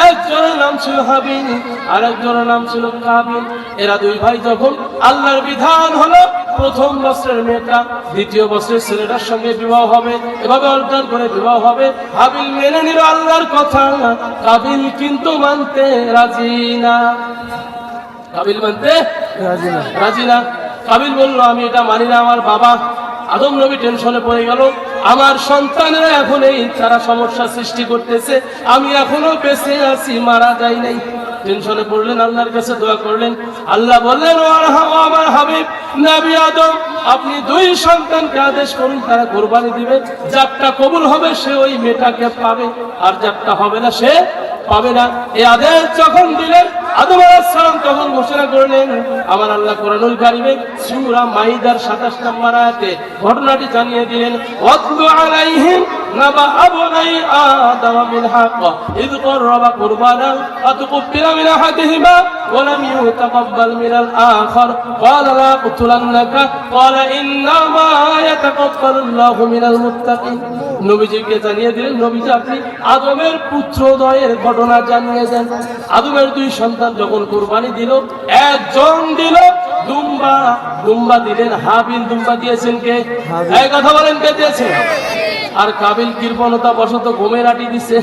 একজনের নাম ছিল হাবিল, আরেকজনের নাম ছিল কাবিল। এরা 2 ভাই যখন আল্লাহর বিধান হলো প্রথম বছরের মেয়েটা দ্বিতীয় বছরের ছেলেটার সঙ্গে বিবাহ হবে, এভাবে অল্টার করে বিবাহ হবে। হাবিল মেনে নিল আল্লাহর কথা, কাবিল কিন্তু মানতে রাজি না। কাবিল মানতে রাজি না। কাবিল বলল আমি এটা মানি না। আমার বাবা আদম নবী টেনশনে পড়ে গেল, আমার সন্তানেরা এখন এই তারা সমস্যা সৃষ্টি করতেছে, আমি এখনো বেঁচে আছি, মারা যাই নাই। টেনশনে পড়লেন, আল্লাহর কাছে দোয়া করলেন। আল্লাহ বললেন ও আমার হাবিব নবী আদম, আপনি 2 সন্তানকে আদেশ করুন, তারা কোরবানি দিবে। যারটা কবুল হবে সে ওই মেয়েটাকে পাবে, আর যারটা হবে না সে পাবে না। এই আদেশ যখন দিলেন আদম আলাইহিস সালাম তখন ঘোষণা করলেন, আমার আল্লাহ কোরআনুল কারীমে সূরা মাইদার 27 নম্বর আয়াতে ঘটনাটি জানিয়ে দিলেন, ওয়াতলু আলাইহিম নাবা আবনাই আদম বিল হক ইয কররাবা কুরবানা ফাতুকবিলা মিন আহাদিহিমা ওয়া লাম ইউতাকাব্বাল মিনাল আখার ক্বালা লা আকতুলান্নাকা ক্বালা ইন্নামা ইয়াতাকাব্বালুল্লাহু মিনাল মুত্তাকিন। নবীজিকে জানিয়ে দিলেন, নবীজি আপনি আদমের পুত্রদ্বয়ের ঘটনা জানিয়ে দেন। আদমের 2 সন্তান যখন কুরবানি দিল, একজন দিল দুম্বা, দুম্বা দিলেন হাবিল। দুম্বা দিয়েছেন কে? এই কথা বলেন, কে দিয়েছে? আর কাবিল কৃপণতা বশত ঘুমের আটি দিছে।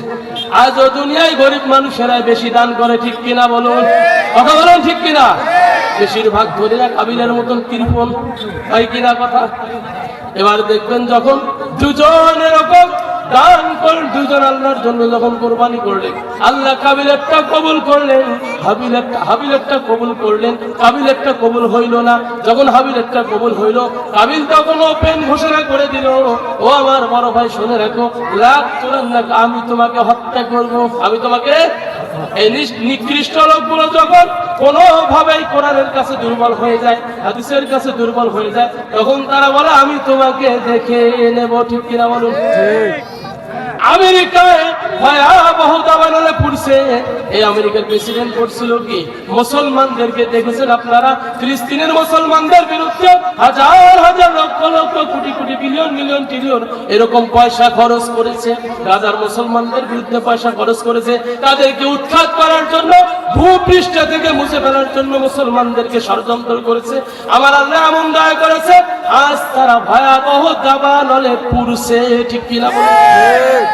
আজও দুনিয়ায় গরিব মানুষেরাই বেশি দান করে, ঠিক কিনা বলুন? কথা বলুন, ঠিক কিনা? বেশিরভাগ ধনীরা কাবিলের মতন কৃপণ হয় কিনা কথা? এবার দেখবেন যখন 2 জন এরকম দান করলেন, 2 জন আল্লাহর জন্য যখন কোরবানি করলেন, আল্লাহ কাবিল একটা কবুল করলেন, হাবিল একটা কবুল করলেন। কাবিল একটা কবুল হইল না। যখন হাবিল একটা কবুল হইল, কাবিল তখন ওপেন ঘোষণা করে দিল, ও আমার বড় ভাই শুনে রাখো, আমি তোমাকে হত্যা করব, আমি তোমাকে। এই নিকৃষ্ট লোকগুলো যখন কোনোভাবেই কোরআনের কাছে দুর্বল হয়ে যায়, হাদিসের কাছে দুর্বল হয়ে যায়, তখন তারা বলে আমি তোমাকে দেখে নেব, ঠিক কিনা বলুন? আমেরিকায় ভয়াবহ দাবানলে পুড়ছে, এই আমেরিকার প্রেসিডেন্ট করছিল কি, মুসলমানদেরকে দেখেছেন আপনারা, ফিলিস্তিনের মুসলমানদের বিরুদ্ধে হাজার হাজার lakh lakh crore crore billion million trillion এরকম পয়সা খরচ করেছে। গাজার মুসলমানদের বিরুদ্ধে পয়সা খরচ করেছে, তাদেরকে উৎখাত করার জন্য, ভূপৃষ্ঠ থেকে মুছে ফেলার জন্য মুসলমানদেরকে ষড়যন্ত্র করেছে। আমার আল্লাহ এমন দয়া করেছে, আজ তারা ভয়াবহ দাবানলে পুরুষে, ঠিক কিনা বলে?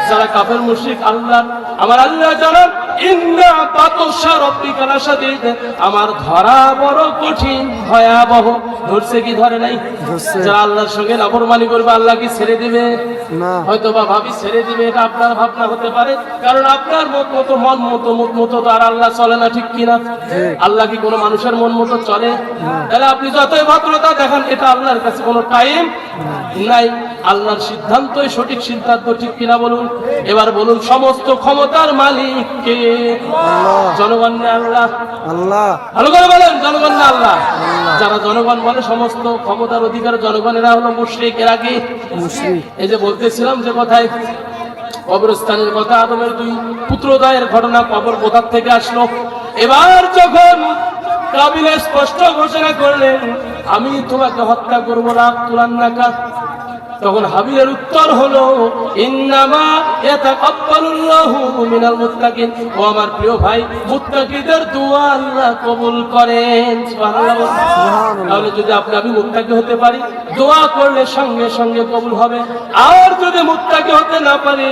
যারা কাফের মুশরিক আল্লাহ, আমার আল্লাহ জানান ইন্না বাতশা রাব্বিকা লাশাদীদ, আমার ধরা বড় কঠিন ভয়াবহ। ধরছে কি ধরে নাই? যারা আল্লাহর সঙ্গে নাফরমানি করবে আল্লাহ কি ছেড়ে দিবে? না। হয়তো বা ভাবি ছেড়ে দিবে, এটা আপনার ভাবনা হতে পারে, কারণ আপনার মত মতো মন মতো মুখ মতো তো আর আল্লাহ চলে না, ঠিক কিনা? আল্লাহ কি কোনো মানুষের মন মতো চলে? তাহলে আপনি যতই ভদ্রতা দেখান, এটা আল্লাহর কাছে কোনো টাইম নাই। আল্লাহর সিদ্ধান্তই সঠিক সিদ্ধান্ত, ঠিক কিনা বলুন? এবার বলুন, সমস্ত ক্ষমতার মালিক কে? জনগণ না আল্লাহ? আল্লাহ। ভালো করে বলেন, জনগণ না আল্লাহ? যারা জনগণ বলে সমস্ত ক্ষমতার অধিকার জনগণেরা হলো মুশরিক। এরা কি মুশরিক? এই যে বলতেছিলাম যে কথায় কবরস্থানের কথা, আদমের 2 পুত্রদ্বয়ের ঘটনা, কবর কোথা থেকে আসলো? এবার যখন কাবিল স্পষ্ট ঘোষণা করলেন আমি তোমাকে হত্যা করবো না, তুলান্নাকা, তখন হাবিলের উত্তর হলো ইন্নামা ইয়াতাকাব্বালুল্লাহু মিনাল মুত্তাকিন। ও আমার প্রিয় ভাই, মুত্তাকিদের দোয়া আল্লাহ কবুল করেন। সুবহানাল্লাহ। তাহলে যদি আমি মুত্তাকি হতে পারি, দোয়া করলে সঙ্গে সঙ্গে কবুল হবে। আর যদি মুত্তাকি হতে না পারি,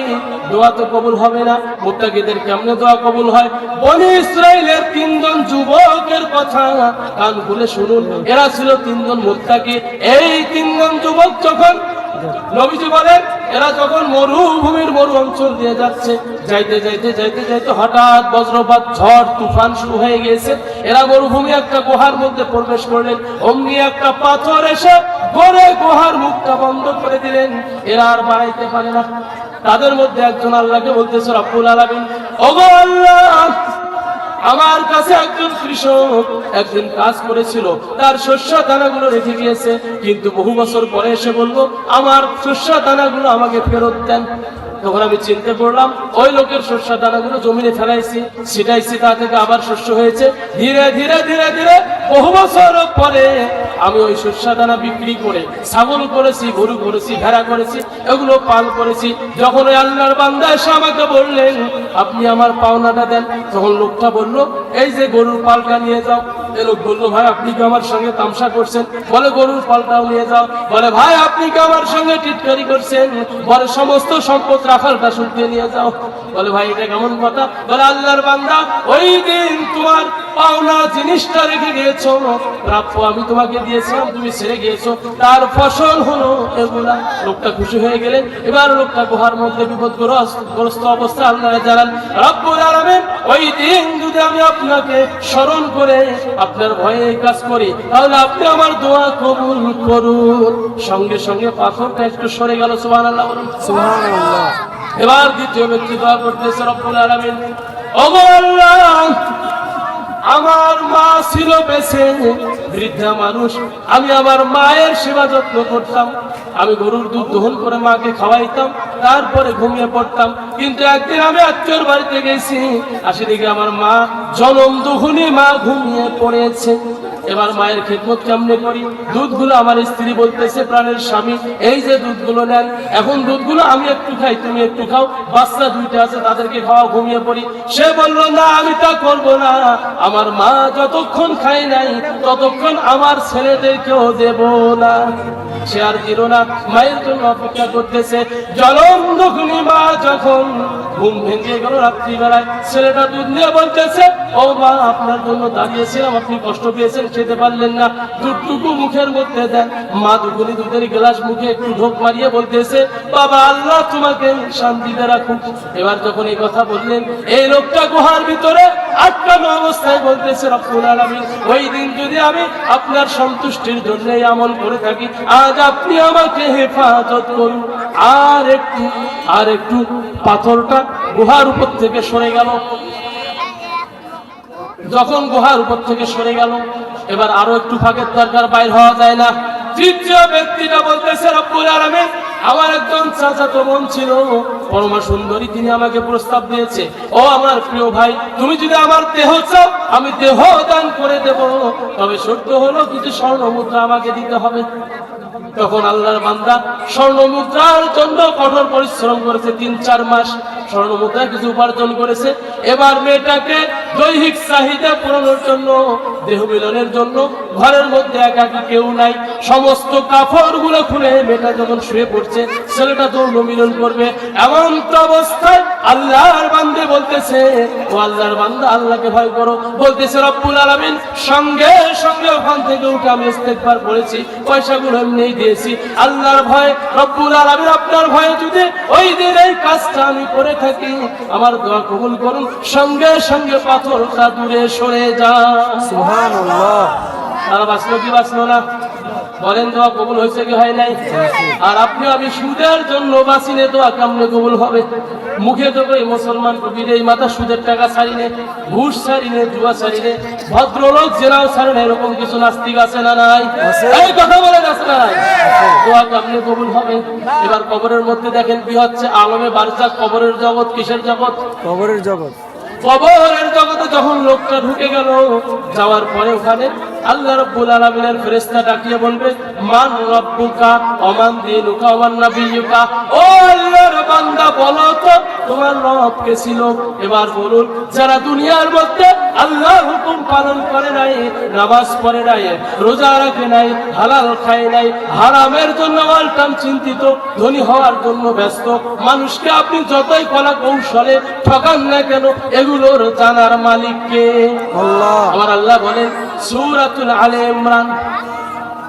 দোয়া তো কবুল হবে না। মুত্তাকিদের কেমনে দোয়া কবুল হয়? বনি ইসরাইলের 3 জন যুবকের কথা কান খুলে শুনুন। এরা ছিল 3 জন মুত্তাকি। এই 3 জন যুবক যখন, নবীজি বলেন, এরা যখন মরুভূমির মরু অঞ্চল দিয়ে যাচ্ছে, যাইতে যাইতে যাইতে যাইতে হঠাৎ বজ্রপাত, ঝড় তুফান শুরু হয়ে গিয়েছে। এরা মরুভূমি একটা গুহার মধ্যে প্রবেশ করলেন, অমনি একটা পাথর এসে গড়ে গুহার মুখটা বন্ধ করে দিলেন। এরা আর বাড়াইতে পারে না। তাদের মধ্যে একজন আল্লাহকে বলতেছে, রব্বুল আলামিন, ওগো আল্লাহ, আমার কাছে একজন কৃষক একদিন কাজ করেছিল, তার শস্য দানাগুলো রেখে গিয়েছে, কিন্তু বহু বছর পরে এসে বললো আমার শস্য দানাগুলো আমাকে ফেরত দেন। তখন আমি চিন্তা করলাম, ওই লোকের শস্য দানাগুলো জমিনে ফেলাইছি, ছিটাইছি, তা থেকে আবার শস্য হয়েছে। ধীরে ধীরে ধীরে ধীরে বহু বছর পরে আমি ওই শস্য দানা বিক্রি করে ছাগল করেছি, গরু করেছি, ভেড়া করেছি, এগুলো পাল করেছি। যখন ওই আল্লাহর বান্দা এসে আমাকে বললেন আপনি আমার পাওনাটা দেন, তখন লোকটা বলল এই যে গরুর পালটা নিয়ে যাও। এই লোক বললো, ভাই আপনি কি আমার সঙ্গে তামসা করছেন? বলে গরুর পালটাও নিয়ে যাও। বলে ভাই আপনি কি আমার সঙ্গে টিটকারি করছেন? বলে সমস্ত সম্পদ রাখালটা শুনতে নিয়ে যাও। বলে ভাই এটা কেমন কথা? বলে আল্লাহর বান্দা, ওই দিন তোমার পাওনা জিনিসটা রেখে গিয়েছো, প্রাপ্য আমি তোমাকে দিয়েছিলাম, তুমি ছেড়ে গিয়েছো, তার ফসল হলো এগুলা। লোকটা খুশি হয়ে গেলেন। এবার লোকটা গুহার মধ্যে বিপদগ্রস্ত অবস্থা আল্লাহ জানান, রব্বুল আলামিন, ওই দিন যদি আমি আপনাকে স্মরণ করে আপনার ভয়ে কাজ করি, তাহলে আপনি আমার দোয়া কবুল করুন। সঙ্গে সঙ্গে পাথরটা একটু সরে গেল। সুবহানাল্লাহ বলুন। সুবহানাল্লাহ। এবার দ্বিতীয় ব্যক্তি দোয়া করতেছে, রব্বুল আলামিন, ওগো আল্লাহ, আমার মা ছিল বেঁচে, বৃদ্ধা মানুষ, আমি আমার মায়ের সেবা যত্ন করতাম, আমি গরুর দুধ দহন করে মাকে খাওয়াইতাম, তারপরে ঘুমিয়ে পড়তাম। কিন্তু একদিন আমি আত্মীয়র বাড়িতে গেছি, আসি দেখি আমার মা জনম দুহুনি মা ঘুমিয়ে পড়েছে। এবার মায়ের খেদমত কেমনে করি? দুধগুলো আমার স্ত্রী বলতেছে, প্রাণের স্বামী, এই যে দুধগুলো নেন, এখন দুধগুলো আমি একটু খাই, তুমি একটু খাও, বাচ্চা 2টা আছে তাদেরকে খাওয়া, ঘুমিয়ে পড়ি। সে বলল না, আমি তা করবো না, আমার মা যতক্ষণ খায় নাই ততক্ষণ আমার ছেলেদেরকেও দেব না। সে আর দিল না, মায়ের জন্য অপেক্ষা করতেছে। জনম দুহুনি মা যখন ঘুম ভেঙে গেল রাত্রিবেলায়, ছেলেটা দুধ নিয়ে বলতেছে, ও মা, আপনার জন্য দাঁড়িয়েছিলাম, আপনি কষ্ট পেয়েছেন, খেতে পারলেন না, দুধটুকু মুখের মধ্যে দেন। মা দুগুনি দুধের গ্লাস মুখে একটু ঢোক মারিয়ে বলতেছে, বাবা আল্লাহ তোমাকে শান্তিতে রাখুন। এবার যখন এই কথা বললেন, এই লোকটা গুহার ভিতরে আটকানো অবস্থায় বলতেছে, রব্বুল আলামিন, ওই দিন যদি আমি আপনার সন্তুষ্টির জন্য আমল করে থাকি, আজ আপনি আমাকে হেফাজত করুন। আর একটু পাথরটা গুহার উপর থেকে সরে গেল। যখন গুহার উপর থেকে সরে গেল, এবার আরো একটু ফাঁকের দরকার, বাইর হওয়া যায় না। তৃতীয় ব্যক্তিটা বলতেছে, রব্বুল আলামিন, আমার একজন চাচাতো বোন ছিল পরমা সুন্দরী, তিনি আমাকে প্রস্তাব দিয়েছে, ও আমার প্রিয় ভাই, তুমি যদি আমার দেহ চাও আমি দেহ দান করে দেব, তবে শর্ত হলো কিছু স্বর্ণ মুদ্রা আমাকে দিতে হবে। তখন আল্লাহর বান্দা স্বর্ণ মুদ্রার জন্য কঠোর পরিশ্রম করেছে, 3-4 মাস স্বর্ণ মুদ্রা কিছু উপার্জন করেছে। এবার মেয়েটাকে দৈহিক চাহিদা পূরণের জন্য, দেহ মিলনের জন্য ঘরের মধ্যে একাকি কেউ নাই, সমস্ত কাপড় গুলো খুলে মেয়েটা যখন শুয়ে পড়ছে, ছেলেটা যৌন মিলন করবে, এমন তো অবস্থায় আল্লাহর বান্দে বলতেছে, ও আল্লাহর বান্দা আল্লাহকে ভয় করো, বলতেছে রব্বুল আলামিন, সঙ্গে সঙ্গে ওখান থেকে উঠে আমি ইস্তেগফার করেছি, পয়সাগুলো এমনি দিয়েছি, আল্লাহর ভয়, রব্বুল আলামিন আপনার ভয়ে যদি ওই দিন এই কাজটা আমি করে থাকি, আমার দোয়া কবুল করুন। সঙ্গে সঙ্গে পাথরটা দূরে সরে যায়। সুবহানাল্লাহ। তারা বাঁচলো কি বাঁচলো না? বলেন দোয়া কবুল হয়েছে কি হয় নাই? আর আপনি আমি সুদের জন্য বাঁচিলে দোয়া কেমনে কবুল হবে? মুখে তো কই মুসলমান কবির এই মাথা সুদের টাকা ছাড়ি নে, ঘুষ ছাড়ি নে, জুয়া ছাড়ি নে, ভদ্রলোক জেনাও ছাড়ে না, এরকম কিছু নাস্তিক আছে না নাই? এই কথা বলেন আছে না নাই? দোয়া কেমনে কবুল হবে? এবার কবরের মধ্যে দেখেন কি হচ্ছে, আলমে বারজাক, কবরের জগৎ কিসের জগৎ? কবরের জগৎ। কবরের জগতে যখন লোকটা ঢুকে গেল, যাওয়ার পরে ওখানে আল্লাহ রাব্বুল আলামিনের ফেরেশতা ডাকিয়ে বলবে, মান রাব্বুকা ওমান দীনুকা ওমান নাবিয়ুকা, ও আল্লাহর বান্দা বলো তো তোমার রব কে ছিল? এবার বলুন, যারা দুনিয়ার মধ্যে আল্লাহর হুকুম পালন করে নাই, নামাজ পড়ে নাই, রোজা রাখে নাই, হালাল খায় নাই, হারামের জন্য অলটাম চিন্তিত, ধনী হওয়ার জন্য ব্যস্ত, মানুষকে আপনি যতই কলা কৌশলে ঠকান না কেন, এগুলোর জানার মালিক কে? আল্লাহ। আমার আল্লাহ বলেন সূরাতুল আলে ইমরান,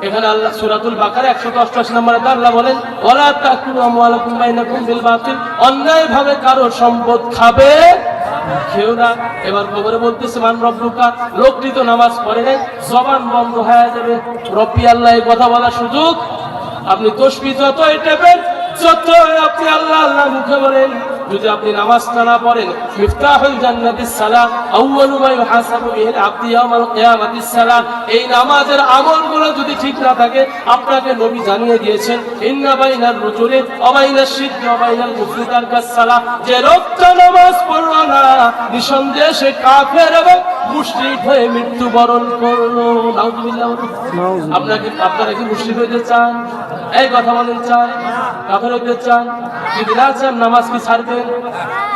এখানে আল্লাহ সূরাতুল বাকারা 188 নম্বরে আল্লাহ বলেন, ওয়ালা তাকুলু আমওয়ালাকুম বাইনাকুম বিল বাতিল, অন্যায় ভাবে কারো সম্পদ খাবে কেউ না। এবার কবরে বলতেছে, মান রব্বুকা, লোকটি তো নামাজ পড়ে নাই, জবান বন্ধ হয়ে যাবে, রব্বি আল্লাহ এই কথা বলার সুযোগ, আপনি তাসবিহ যতই টেপেন, যতই আপনি আল্লাহ আল্লাহ মুখে বলেন, যদি আপনি নামাজটা না পড়েন, মিফতাহুল জান্নাতিস সালাত, আউয়ালু মা ইউহাসাবু বিহিল আবদু ইয়াউমাল কিয়ামাতিস সালাত, এই নামাজের আমলগুলো যদি ঠিক না থাকে, আপনাকে নবী জানিয়ে দিয়েছেন, ইন্না বাইনার রুজুলি ওয়া বাইনাশ শিরকি ওয়া বাইনাল কুফরি তারকাস সালাত, যে লোকটা নামাজ পড়লো না, নিঃসন্দেহে সে কাফের এবং মুশরিক হয়ে মৃত্যুবরণ করলো। নাউযুবিল্লাহ। আপনারা কি মুশরিক হইতে চান? এই কথা বলেন, চান? কাফের হইতে চান? যদি না চান, নামাজ কি ছাড়বেন?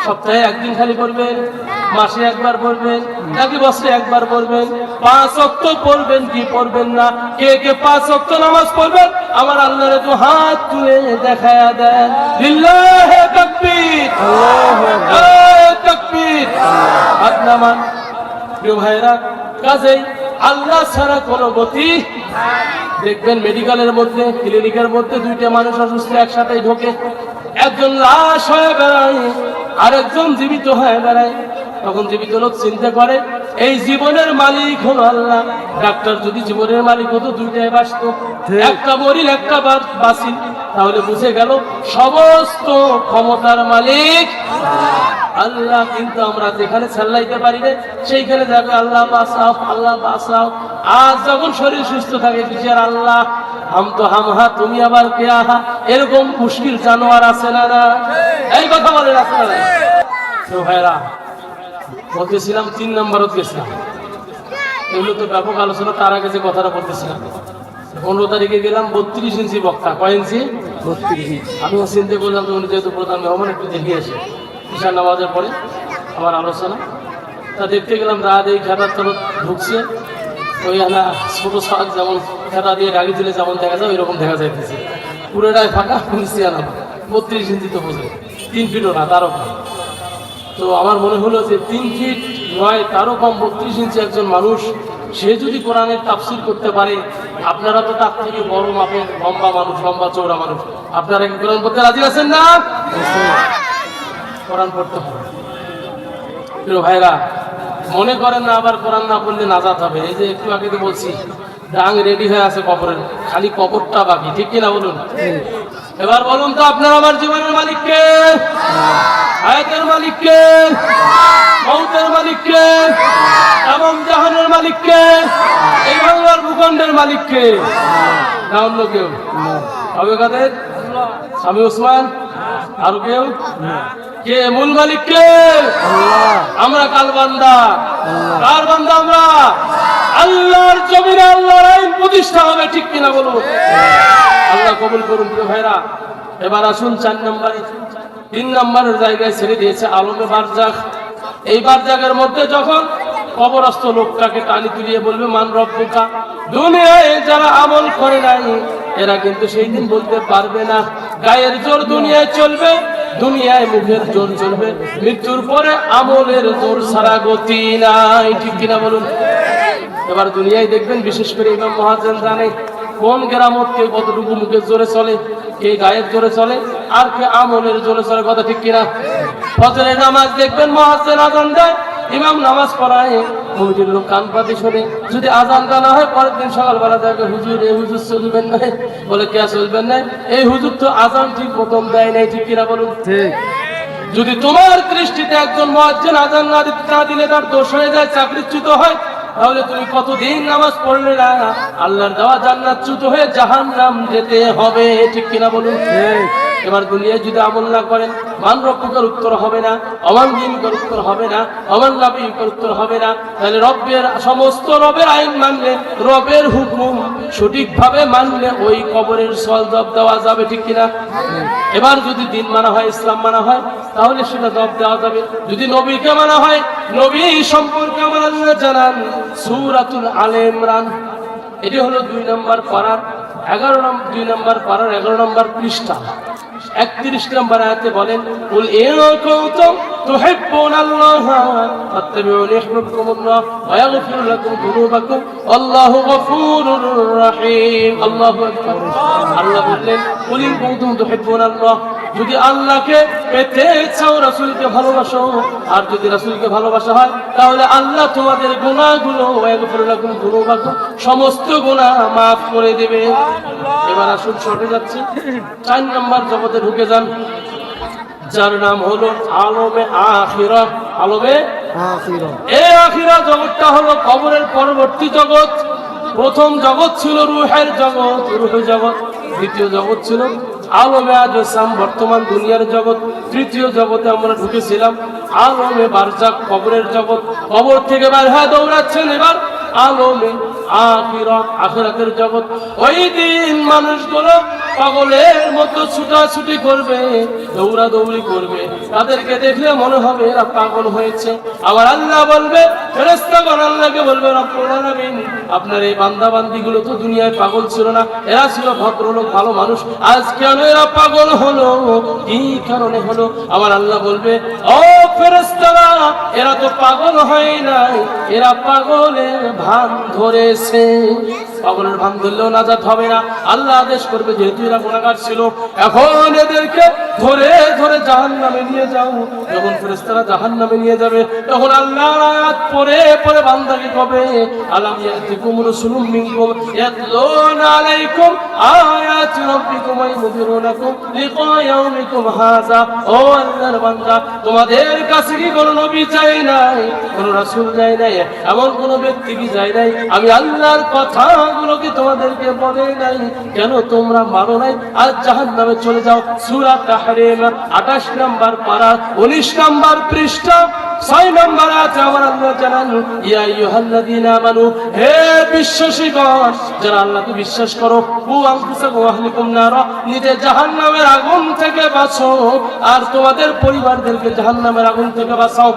সপ্তাহে একদিন খালি পড়বেন, মাসে একবার পড়বেন, নাকি বছরে একবার পড়বেন? 5 ওয়াক্ত পড়বেন কি পড়বেন না? কে কে 5 ওয়াক্ত নামাজ পড়বেন? আমার আল্লাহর একটু হাত তুলে দেখায়া দেন। লিল্লাহি তাকবীর, আল্লাহু আকবার, তাকবীর। হাত নামান। প্রিয় ভাইরা, কাজেই আল্লাহ ছাড়া কোনো গতি। দেখবেন মেডিকেলের মধ্যে, ক্লিনিকের মধ্যে 2টা মানুষ অসুস্থ একসাথে ঢোকে, একজন লাশ হয়ে বেড়ায়, আরেকজন জীবিত হয়ে বেড়ায়। তখন জীবিত লোক চিন্তা করে, এই জীবনের মালিক হলো আল্লাহ। ডাক্তার যদি জীবনের মালিক হতো, 2টাই বাঁচত, একটা মরিল একটা বাঁচিল, তাহলে বুঝে গেল সমস্ত ক্ষমতার মালিক আল্লাহ। কিন্তু আমরা যেখানে চাল্লাইতে পারি না, সেইখানে যাবে আল্লাহ বাঁচাও, আল্লাহ বাঁচাও। আজ যখন শরীর সুস্থ থাকে, বিচার আল্লাহ, হাম তো হাম হা, তুমি আবার কে আহা, এরকম মুশকিল জানোয়ার আছে না? না, এই কথা বলে আছে না? তো ভাইরা, বলতেছিলাম 3 নম্বরত গেছিলাম, এগুলো তো ব্যাপক আলোচনা। তার আগে যে কথাটা বলতেছিলাম, 15 তারিখে গেলাম, 32 ইঞ্চি বক্তা। কয় ইঞ্চি? 32 ইঞ্চি। আমিও চিন্তা করলাম যে উনি যেহেতু প্রধান মেহমান, একটু দেখে আসে ঈশান নামাজের পরে আমার আলোচনা। তা দেখতে গেলাম, রাত এই খেতার তরফ ঢুকছে, ওই না ছোট শাক যেমন খেতা দিয়ে গাড়ি তুলে যেমন দেখা যায়, ওইরকম দেখা যাইতেছে, পুরোটাই ফাঁকা, নিচে আনা 32 ইঞ্চি তো বোঝে, 3 ফিটও না, তারও কম। তো আমার মনে হলো যে 3 ফিট নয়, তারও কম 32 ইঞ্চি একজন মানুষ, সে যদি কোরআনের তাফসীর করতে পারে, আপনারা তো তার থেকে বড় মাপের লম্বা মানুষ, লম্বা চৌড়া মানুষ, আপনারা কি কোরআন পড়তে রাজি আছেন না? কোরআন পড়তে হবে। প্রিয় ভাইরা, মনে করেন না আবার কোরআন না পড়লে নাজাত হবে। এই যে একটু আগে তো বলছি, ডাং রেডি হয়ে আছে কবরের, খালি কবরটা বাকি, ঠিক কিনা বলুন? এবার বলুন তো, আপনার আমার জীবনের মালিক কে? হায়াতের মালিক কে? মৌতের মালিক কে? এবং জাহানের মালিক কে? এই বাংলার ভূখণ্ডের মালিক কে? না অন্য কেউ? হবে কাদের? স্বামী ওসমান? আর কেউ? কে মূল মালিক? কে? আল্লাহ। আমরা কাল বান্দা। কার বান্দা আমরা? আল্লাহর জমিনে আল্লাহর আইন প্রতিষ্ঠা হবে, ঠিক কিনা বলুন? আল্লাহ কবুল করুন প্রিয় ভাইরা। এবার আসুন 4 নম্বরে। 3 নম্বরের জায়গায় ছেড়ে দিয়েছে আলমে বারজাখ। এই বারজাখের মধ্যে যখন কবরস্থ লোকটাকে টানি তুলিয়ে বলবে মান রব্বুকা, দুনিয়ায় যারা আমল করে নাই এরা কিন্তু সেই দিন বলতে পারবে না। গায়ের জোর দুনিয়ায় চলবে, দুনিয়ায় মুখের জোর চলবে, মৃত্যুর পরে আমলের জোর ছাড়া গতি নাই, ঠিক কিনা বলুন? এবার দুনিয়ায় দেখবেন বিশেষ করে ইমাম মুয়াজ্জিন জানে কোন কেরামত কে কতটুকু মুখের জোরে চলে, কে গায়ের জোরে চলে, আর কে আমলের জোরে চলে, কথা ঠিক কিনা? ফজরের নামাজ দেখবেন মুয়াজ্জিন আযান দেয়, ইমাম নামাজ পড়ায়, কমিটির লোক কান পাতে শোনে। যদি আযানটা না হয় পরের দিন সকালবেলা দেখে হুজুর এই হুজুর চলবেন না, বলে কে চলবেন না? এই হুজুর তো আযান ঠিক মতন দেয় নাই, ঠিক কিনা বলুন? ঠিক। যদি তোমার দৃষ্টিতে একজন মুয়াজ্জিন আযান না দিলে তার দোষ হয়ে যায়, চাকরিচ্যুত হয়, তাহলে তুমি কতদিন নামাজ পড়লে না? আল্লাহর দেওয়া জান্নাতচ্যুত হয়ে জাহান্নাম যেতে হবে, ঠিক কিনা বলুন? এবার দুনিয়ায় যদি আমল না করেন, মান রব্বুকার উত্তর হবে না, অমান দিনকার উত্তর হবে না, অমান নবীকার উত্তর হবে না। তাহলে রবের সমস্ত রবের আইন মানলে, রবের হুকুম সঠিকভাবে মানলে ওই কবরের সওয়াব দেওয়া যাবে, ঠিক কিনা? এবার যদি দিন মানা হয়, ইসলাম মানা হয়, তাহলে সেটা জবাব দেওয়া যাবে। যদি নবীকে মানা হয়, নবী সম্পর্কে আমার আল্লাহ জানান সূরাতুল আলে ইমরান, এটি হলো 2 নম্বর পারার 2 নম্বর পারার 11 নম্বর পৃষ্ঠা। 31 নম্বর আয়াতে বলেন কুল ইন কুনতুম তুহিব্বুনাল্লাহা ফাত্তাবিউনি ইউহিব্বুকুমুল্লাহ ওয়া ইয়াগফির লাকুম যুনুবাকুম আল্লাহু গফুরুর রহিম। আল্লাহু আকবার। আল্লাহ বললেন কুল ইন কুনতুম তুহিব্বুনাল্লাহ, যদি আল্লাহকে পেতে চাও, রাসূলকে ভালোবাসো, আর যদি রাসূলকে ভালোবাসা হয় তাহলে আল্লাহ তোমাদের গুনাহগুলো ওয়া ইয়াগফির লাকুম যুনুবাকুম সমস্ত গুনাহ maaf করে দেবে। এবার আসুন শর্টে যাচ্ছি, 4 নম্বর জগতে ঢুকে যান, যার নাম হলো আলমে আখিরা। আলমে আখিরা। এই আখিরা জগৎটা হলো কবরের পরবর্তী জগৎ। প্রথম জগৎ ছিল রূহের জগৎ, রূহ জগৎ। দ্বিতীয় জগৎ ছিল আলমে আজসাম, বর্তমান দুনিয়ার জগৎ। তৃতীয় জগতে আমরা ঢুকেছিলাম আলমে বারজাখ, কবরের জগৎ। কবর থেকে বের হয়ে দৌড়াচ্ছেন এবার আলমে আখিরা, আখিরাতের জগৎ। ওই দিন মানুষগুলো পাগলের মতো ছুটাছুটি করবে, দৌড়াদৌড়ি করবে, তাদেরকে দেখলে মনে হবে এরা পাগল হয়েছে। আবার আল্লাহ বলবে, ফেরেশতাগণ আল্লাহকে বলবে রব্বুল আলামিন, আপনার এই বান্দা বান্দিগুলো তো দুনিয়ায় পাগল ছিল না, এরা ছিল ভদ্রলোক, ভালো মানুষ, আজ কেন এরা পাগল হলো? কি কারণে হলো? আবার আল্লাহ বলবে, ও ফেরেশতারা, এরা তো পাগল হয় নাই, এরা পাগলের ভান ধরেছে। পাগলের ভান ধরলেও নাজাত হবে না। আল্লাহ আদেশ করবে, যেহেতু এরা গুনাহগার ছিল, এখন এদেরকে ধরে ধরে জাহান্নামে নিয়ে যাও। যখন ফেরেশতারা জাহান্নামে নিয়ে যাবে, তখন আল্লাহ আয়াত পড়ে পড়ে বান্দাকে কবে, আলাম ইয়াতিকুম রাসূলুম মিনকুম ইয়াতলুনা আলাইকুম আয়াতি রাব্বিকুম ওয়া ইউনযিরুনাকুম লিকা ইয়াউমিকুম হাযা। ও আল্লাহর বান্দা, তোমাদের কাছে কি কোনো নবী চাই নাই, কোনো রাসূল চাই নাই, এমন কোনো ব্যক্তি কি চাই নাই? আমি আল্লাহর কথাগুলো কি তোমাদেরকে বলে নাই? কেন তোমরা মানো নাই? আজ জাহান্নামে চলে যাও। সূরা তাহরিম 28 নম্বর পারা 19 নম্বর পৃষ্ঠা 6 নম্বর আয়াতে আমার আল্লাহ জানান, ইয়া আইয়ুহাল্লাযীনা আমানু, হে বিশ্বাসীগণ, যারা আল্লাহকে বিশ্বাস করো, কু আনফুসাকুম ওয়া আহলিকুম নারা, নিজে জাহান্নামের আগুন থেকে বাঁচো আর তোমাদের পরিবারদেরকে জাহান্নামের আগুন থেকে বাঁচাও।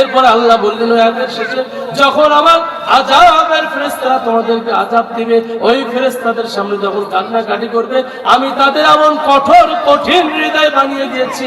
এরপরে আল্লাহ বললেন আয়াতের শেষে, যখন আমার আযাবের ফেরেশতারা তোমাদেরকে আযাব দিবে, ওই ফেরেশতাদের সামনে যখন কান্নাকাটি করবে, আমি তাদের এমন কঠোর কঠিন হৃদয় বানিয়ে দিয়েছি,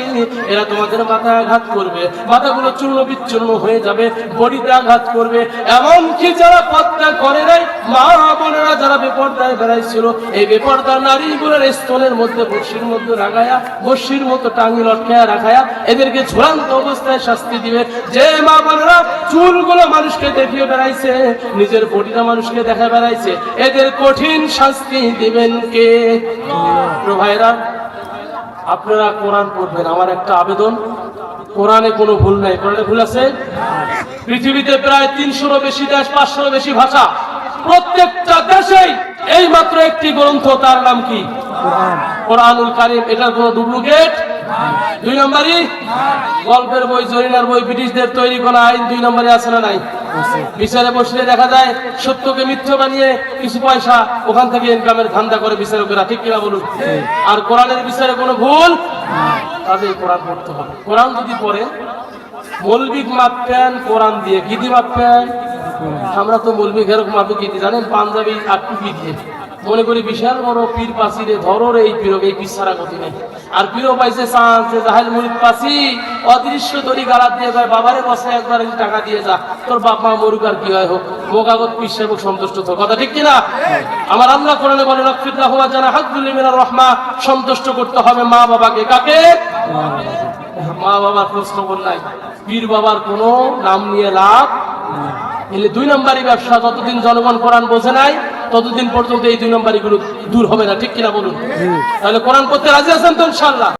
এরা তোমাদের মাথায় আঘাত করবে, মাথাগুলো চূর্ণ বিচ্ছূর্ণ হয়ে যাবে, বডিতে আঘাত করবে। এমনকি যারা পর্দা করে নাই, মা বোনেরা যারা বেপর্দায় বেড়াইছিল, এই বেপর্দা নারীগুলোর স্তনের মধ্যে বর্ষির মধ্যে রাখায়া, বর্ষির মতো টাঙ্গি লটকায়া রাখায়া এদেরকে ঝুলন্ত অবস্থায় শাস্তি দিবে। যে মা বোনেরা চুলগুলো মানুষকে দেখিয়ে বেড়াইছে, নিজের বডিটা মানুষকে দেখা বেড়াইছে, এদের কঠিন শাস্তি দিবেন কে? ভাইরা, আপনারা কোরআন পড়বেন। আমার একটা আবেদন, কোরআনে কোনো ভুল নাই। কোরআনে ভুল আছে? পৃথিবীতে প্রায় 300-র বেশি দেশ, 500-র বেশি ভাষা, প্রত্যেকটা দেশেই এই মাত্র একটি গ্রন্থ, তার নাম কি? কোরআন। কোরআনুল কারীম এটার কোনো ডুপ্লিকেট। 2 নম্বরই গল্পের বই, জরিনার বই, ব্রিটিশদের তৈরি কোন আইন 2 নম্বরে আছে না নাই? বিচারে বসলে দেখা যায় সত্যকে মিথ্যা বানিয়ে কিছু পয়সা ওখান থেকে ইনকামের ধান্দা করে বিচারকেরা, ঠিক কিনা বলুন? আর কোরআনের বিচারে কোনো ভুল, তাদের কোরআন পড়তে হবে। কোরআন যদি পড়ে মৌলবিক মাপেন কোরআন দিয়ে, কি দিয়ে মাপেন? আমরা তো মৌলবিক এরকম মাপে কি দিয়ে জানেন? পাঞ্জাবি আর টুপি দিয়ে। মনে করি বিশাল বড় পীর পাসি রে, ধরো রে এই পীরক, এই পীর ছাড়া গতি নেই। আর পীরও পাইছে চান্স, জাহেল মুরিদ পাসি অদৃশ্য দড়ি গালাত দিয়ে যায়, বাবারে বসে একবার টাকা দিয়ে যা, তোর বাপ মা মরুক আর কি হয় হোক, মোকাগত পীর সাহেব সন্তুষ্ট তো, কথা ঠিক কিনা? আমার আল্লাহ কোরআনে বলে রাফিল্লাহু ওয়া জানা হাদুল মিনার রাহমা, সন্তুষ্ট করতে হবে মা বাবাকে। কাকে? মা বাবার খোঁজ খবর নাই, পীর বাবার কোনো নাম নিয়ে লাভ। এলে 2 নম্বরই ব্যবসা। যতদিন জনগণ কোরআন বোঝে নাই ততদিন পর্যন্ত এই 2 নম্বরই গুলো দূর হবে না, ঠিক কিনা বলুন? তাহলে কোরআন পড়তে রাজি আছেন তো ইনশাআল্লাহ?